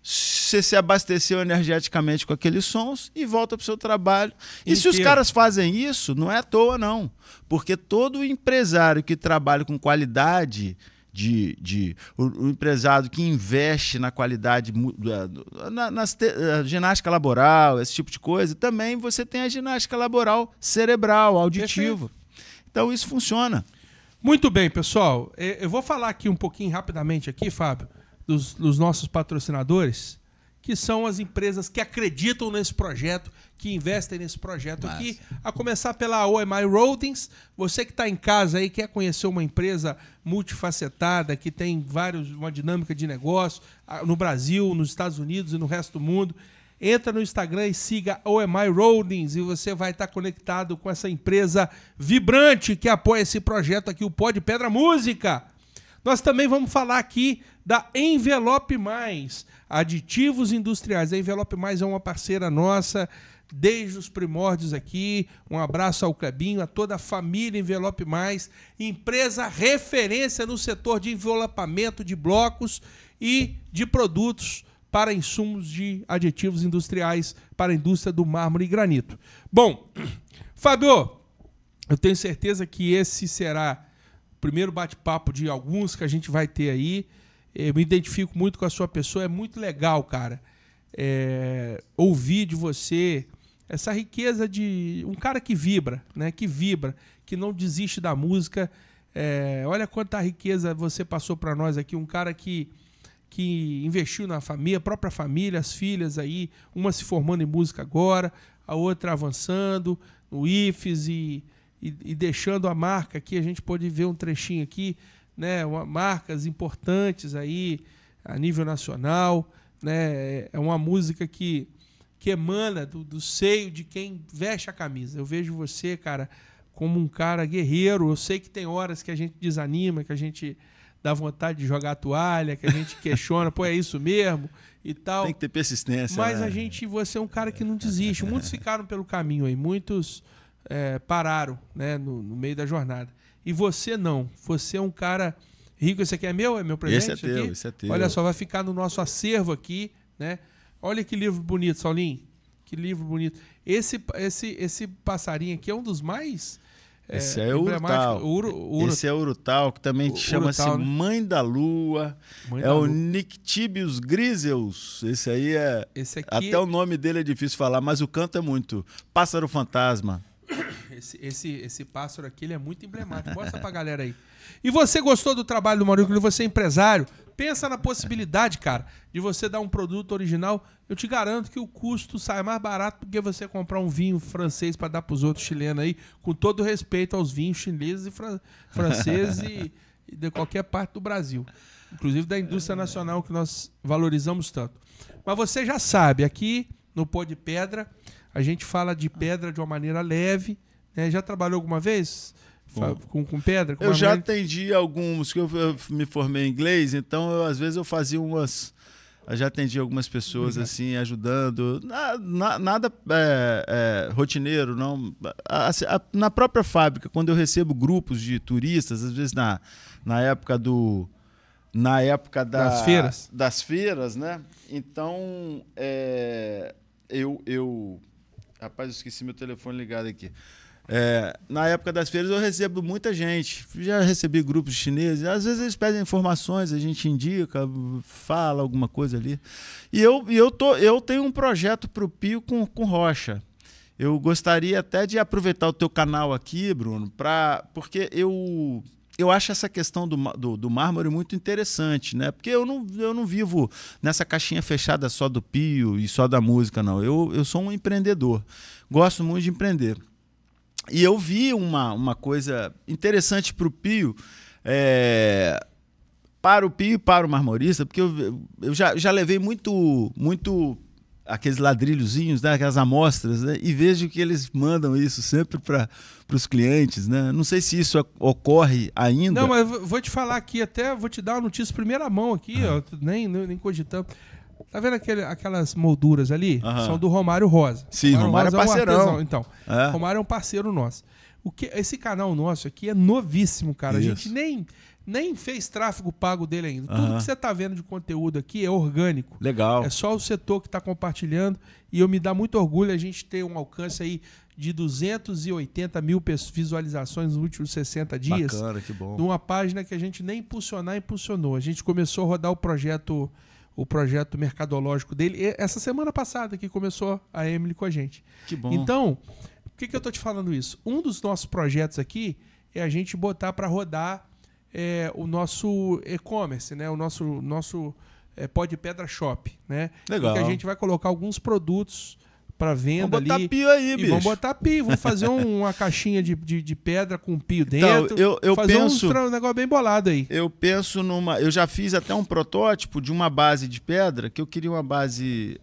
[SPEAKER 2] você se abasteceu energeticamente com aqueles sons e volta para o seu trabalho. E se os caras fazem isso, não é à toa, não. Porque todo empresário que trabalha com qualidade, o empresário que investe na qualidade, na ginástica laboral, esse tipo de coisa, também você tem a ginástica laboral cerebral, auditiva. Então isso funciona.
[SPEAKER 1] Muito bem, pessoal. Eu vou falar aqui um pouquinho rapidamente aqui, Fábio, dos nossos patrocinadores, que são as empresas que acreditam nesse projeto, que investem nesse projeto aqui. A começar pela OMI Holdings. Você que está em casa aí, quer conhecer uma empresa multifacetada, que tem uma dinâmica de negócio no Brasil, nos Estados Unidos e no resto do mundo, entra no Instagram e siga OMI Holdings e você vai estar conectado com essa empresa vibrante que apoia esse projeto aqui, o Pó de Pedra Música. Nós também vamos falar aqui da Envelope Mais, aditivos industriais. A Envelope Mais é uma parceira nossa desde os primórdios aqui. Um abraço ao Clebinho, a toda a família Envelope Mais, empresa referência no setor de envelopamento de blocos e de produtos para insumos de aditivos industriais para a indústria do mármore e granito. Bom, Fábio, eu tenho certeza que esse será o primeiro bate-papo de alguns que a gente vai ter aí. Eu me identifico muito com a sua pessoa, é muito legal, cara, ouvir de você essa riqueza de um cara que vibra, né? Que não desiste da música. Olha quanta riqueza você passou para nós aqui, um cara que investiu na família, própria família, as filhas aí, uma se formando em música agora, a outra avançando no IFES e deixando a marca aqui. A gente pode ver um trechinho aqui, né? Marcas importantes aí a nível nacional, né? É uma música que emana do seio de quem veste a camisa. Eu vejo você, cara, como um cara guerreiro. Eu sei que tem horas que a gente desanima, que a gente dá vontade de jogar a toalha, que a gente questiona, pô, é isso mesmo e tal.
[SPEAKER 2] Tem que ter persistência.
[SPEAKER 1] Mas
[SPEAKER 2] né?
[SPEAKER 1] Você é um cara que não desiste. Muitos ficaram pelo caminho aí, muitos pararam, né, no meio da jornada. E você não. Você é um cara rico. Esse aqui é meu? É meu presente?
[SPEAKER 2] Esse é teu.
[SPEAKER 1] Olha só, vai ficar no nosso acervo aqui, né? Olha que livro bonito, Saulinho. Que livro bonito. Esse passarinho aqui é um dos mais...
[SPEAKER 2] Esse é Urutau. Esse é Urutau, que também chama-se, né? Mãe da Lua. O Nyctibius griseus. Esse aí
[SPEAKER 1] Esse aqui...
[SPEAKER 2] Até o nome dele é difícil falar, mas o canto é muito. Pássaro fantasma.
[SPEAKER 1] Esse pássaro aqui, ele é muito emblemático. Mostra pra galera aí. E você gostou do trabalho do Maurício? Você é empresário? Pensa na possibilidade, cara, de você dar um produto original. Eu te garanto que o custo sai mais barato do que você comprar um vinho francês para dar pros outros chilenos aí, com todo respeito aos vinhos chineses e franceses e de qualquer parte do Brasil. Inclusive da indústria nacional que nós valorizamos tanto. Mas você já sabe, aqui no Pó de Pedra, a gente fala de pedra de uma maneira leve, né? Já trabalhou alguma vez com pedra?
[SPEAKER 2] Eu já atendi alguns, que eu me formei em inglês, então às vezes eu fazia umas... Eu já atendi algumas pessoas assim, ajudando. Nada rotineiro, não. Na própria fábrica, quando eu recebo grupos de turistas, às vezes na época das feiras, né? Então, rapaz, eu esqueci meu telefone ligado aqui. Na época das feiras eu recebo muita gente. Já recebi grupos chineses. Às vezes eles pedem informações, a gente indica, fala alguma coisa ali. E eu tenho um projeto para o Pio com rocha. Eu gostaria até de aproveitar o teu canal aqui, Bruno, porque eu acho essa questão do mármore muito interessante, né? Porque eu não vivo nessa caixinha fechada só do Pio e só da música, não. Eu sou um empreendedor. Gosto muito de empreender. E eu vi uma coisa interessante para o Pio, para o Pio e para o marmorista, porque eu já levei muito aqueles ladrilhozinhos, né, aquelas amostras, né, e vejo que eles mandam isso sempre para os clientes, né? Não sei se isso ocorre ainda.
[SPEAKER 1] Não, mas vou te falar aqui, até vou te dar uma notícia primeira mão aqui, ó, nem cogitando. Tá vendo aquelas molduras ali? São do Romário Rosa.
[SPEAKER 2] Sim, Romário é parceirão.
[SPEAKER 1] Então, Romário é um parceiro nosso. Esse canal nosso aqui é novíssimo, cara. Isso. A gente nem fez tráfego pago dele ainda. Tudo que você tá vendo de conteúdo aqui é orgânico.
[SPEAKER 2] Legal.
[SPEAKER 1] É só o setor que tá compartilhando. E eu me dá muito orgulho a gente ter um alcance aí de 280 mil visualizações nos últimos 60 dias.
[SPEAKER 2] Bacana, que bom.
[SPEAKER 1] Numa página que a gente nem impulsionou. A gente começou a rodar o projeto mercadológico dele essa semana passada que começou a Emily com a gente.
[SPEAKER 2] Que bom.
[SPEAKER 1] Então, por que eu tô te falando isso? Um dos nossos projetos aqui é a gente botar para rodar o nosso e-commerce, né? O nosso Pó de Pedra Shop, né?
[SPEAKER 2] Legal.
[SPEAKER 1] Que a gente vai colocar alguns produtos para venda ali.
[SPEAKER 2] Vamos botar pio aí, bicho.
[SPEAKER 1] Vamos botar pio. Vamos fazer uma caixinha de pedra com pio dentro.
[SPEAKER 2] Então, eu
[SPEAKER 1] fazer
[SPEAKER 2] penso,
[SPEAKER 1] um negócio bem bolado aí.
[SPEAKER 2] Eu penso eu já fiz até um protótipo de uma base de pedra, que eu queria uma base...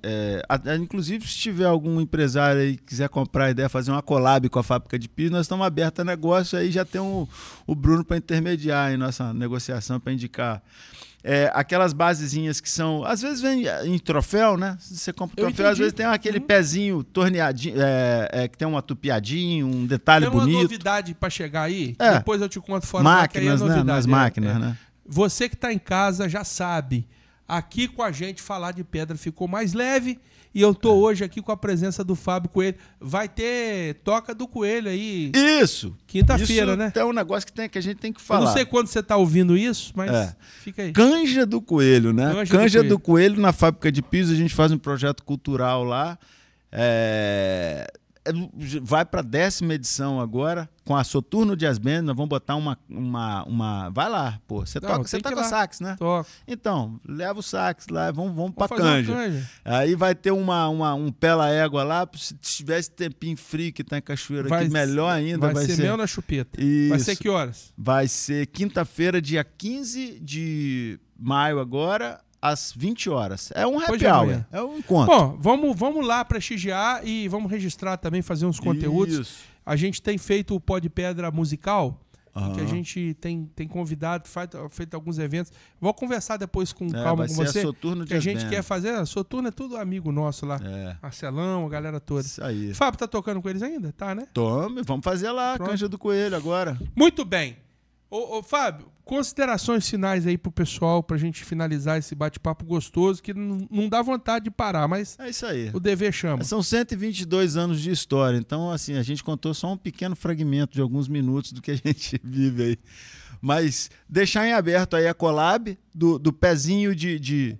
[SPEAKER 2] inclusive, se tiver algum empresário aí que quiser comprar a ideia, fazer uma collab com a fábrica de pio, nós estamos abertos a negócio, aí já tem o Bruno para intermediar em nossa negociação, para indicar. Aquelas basezinhas que são... Às vezes vem em troféu, né? Você compra um troféu, às vezes tem aquele pezinho torneadinho, que tem um atupiadinho, um detalhe bonito.
[SPEAKER 1] Tem uma novidade para chegar aí? Depois eu te conto fora.
[SPEAKER 2] Máquinas, né? Nas máquinas, né?
[SPEAKER 1] Você que está em casa já sabe. Aqui com a gente falar de pedra ficou mais leve. E eu tô hoje aqui com a presença do Fábio Coelho. Vai ter Toca do Coelho aí.
[SPEAKER 2] Isso!
[SPEAKER 1] Quinta-feira, né?
[SPEAKER 2] É um negócio que a gente tem que falar.
[SPEAKER 1] Eu não sei quando você tá ouvindo isso, mas fica aí.
[SPEAKER 2] Canja do Coelho, né? Canja do Coelho, na fábrica de pisos, a gente faz um projeto cultural lá. Vai para a 10ª edição agora, com a Soturno Jazz Band. Nós vamos botar uma... Vai lá, pô. Você toca sax, né?
[SPEAKER 1] Toco.
[SPEAKER 2] Então, leva o sax lá, vamos pra Canja. Aí vai ter um pela égua lá, se tivesse tempinho frio que tá em Cachoeira aqui, melhor ainda.
[SPEAKER 1] Vai ser mel na chupeta.
[SPEAKER 2] Isso.
[SPEAKER 1] Vai ser que horas?
[SPEAKER 2] Vai ser quinta-feira, dia 15 de maio agora, às 20 horas. É um happy hour, é um encontro.
[SPEAKER 1] Bom, vamos lá prestigiar e vamos registrar também, fazer uns conteúdos.
[SPEAKER 2] Isso.
[SPEAKER 1] A gente tem feito o Pó de Pedra musical, que a gente tem convidado, feito alguns eventos. Vou conversar depois com calma com você. Que a gente quer fazer. A Soturno é tudo amigo nosso lá. Marcelão, a galera toda.
[SPEAKER 2] Isso aí.
[SPEAKER 1] Fábio tá tocando com eles ainda? Tá, né?
[SPEAKER 2] Vamos fazer lá, a Canja do Coelho agora.
[SPEAKER 1] Muito bem. Ô, Fábio, considerações finais aí pro pessoal, pra gente finalizar esse bate-papo gostoso, que não dá vontade de parar, mas
[SPEAKER 2] é isso aí.
[SPEAKER 1] O dever chama.
[SPEAKER 2] São 122 anos de história, então assim, a gente contou só um pequeno fragmento de alguns minutos do que a gente vive aí. Mas deixar em aberto aí a collab do pezinho de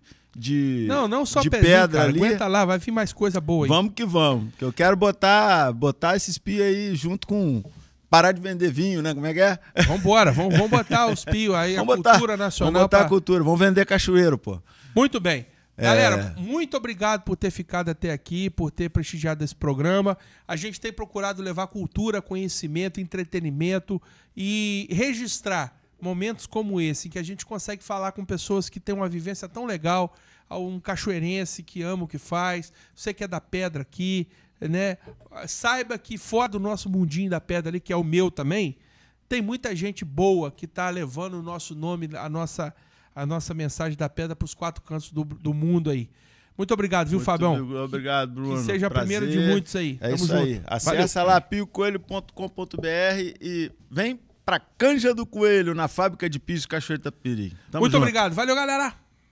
[SPEAKER 1] Não só
[SPEAKER 2] de
[SPEAKER 1] pezinho,
[SPEAKER 2] pedra
[SPEAKER 1] cara,
[SPEAKER 2] ali.
[SPEAKER 1] aguenta lá, vai vir mais coisa boa aí.
[SPEAKER 2] Vamos que vamos. Que eu quero botar esses pios aí junto com... Parar de vender vinho, né? Como é que é?
[SPEAKER 1] Vambora, vamos botar os pios aí, a cultura nacional.
[SPEAKER 2] Vamos botar a cultura, vamos vender cachoeiro, pô.
[SPEAKER 1] Muito bem. Galera, muito obrigado por ter ficado até aqui, por ter prestigiado esse programa. A gente tem procurado levar cultura, conhecimento, entretenimento e registrar momentos como esse, em que a gente consegue falar com pessoas que têm uma vivência tão legal, um cachoeirense que ama o que faz, você que é da pedra aqui, né? Saiba que fora do nosso mundinho da pedra ali, que é o meu também, tem muita gente boa que está levando o nosso nome, a nossa mensagem da pedra para os 4 cantos do mundo aí. Muito obrigado, viu, Fabão?
[SPEAKER 2] Obrigado, Bruno.
[SPEAKER 1] Que seja a primeira de muitos aí.
[SPEAKER 2] É isso aí. Acessa lá piocoelho.com.br e vem pra Canja do Coelho, na fábrica de piso Cachoeiro Itapiri.
[SPEAKER 1] Muito obrigado. Valeu, galera.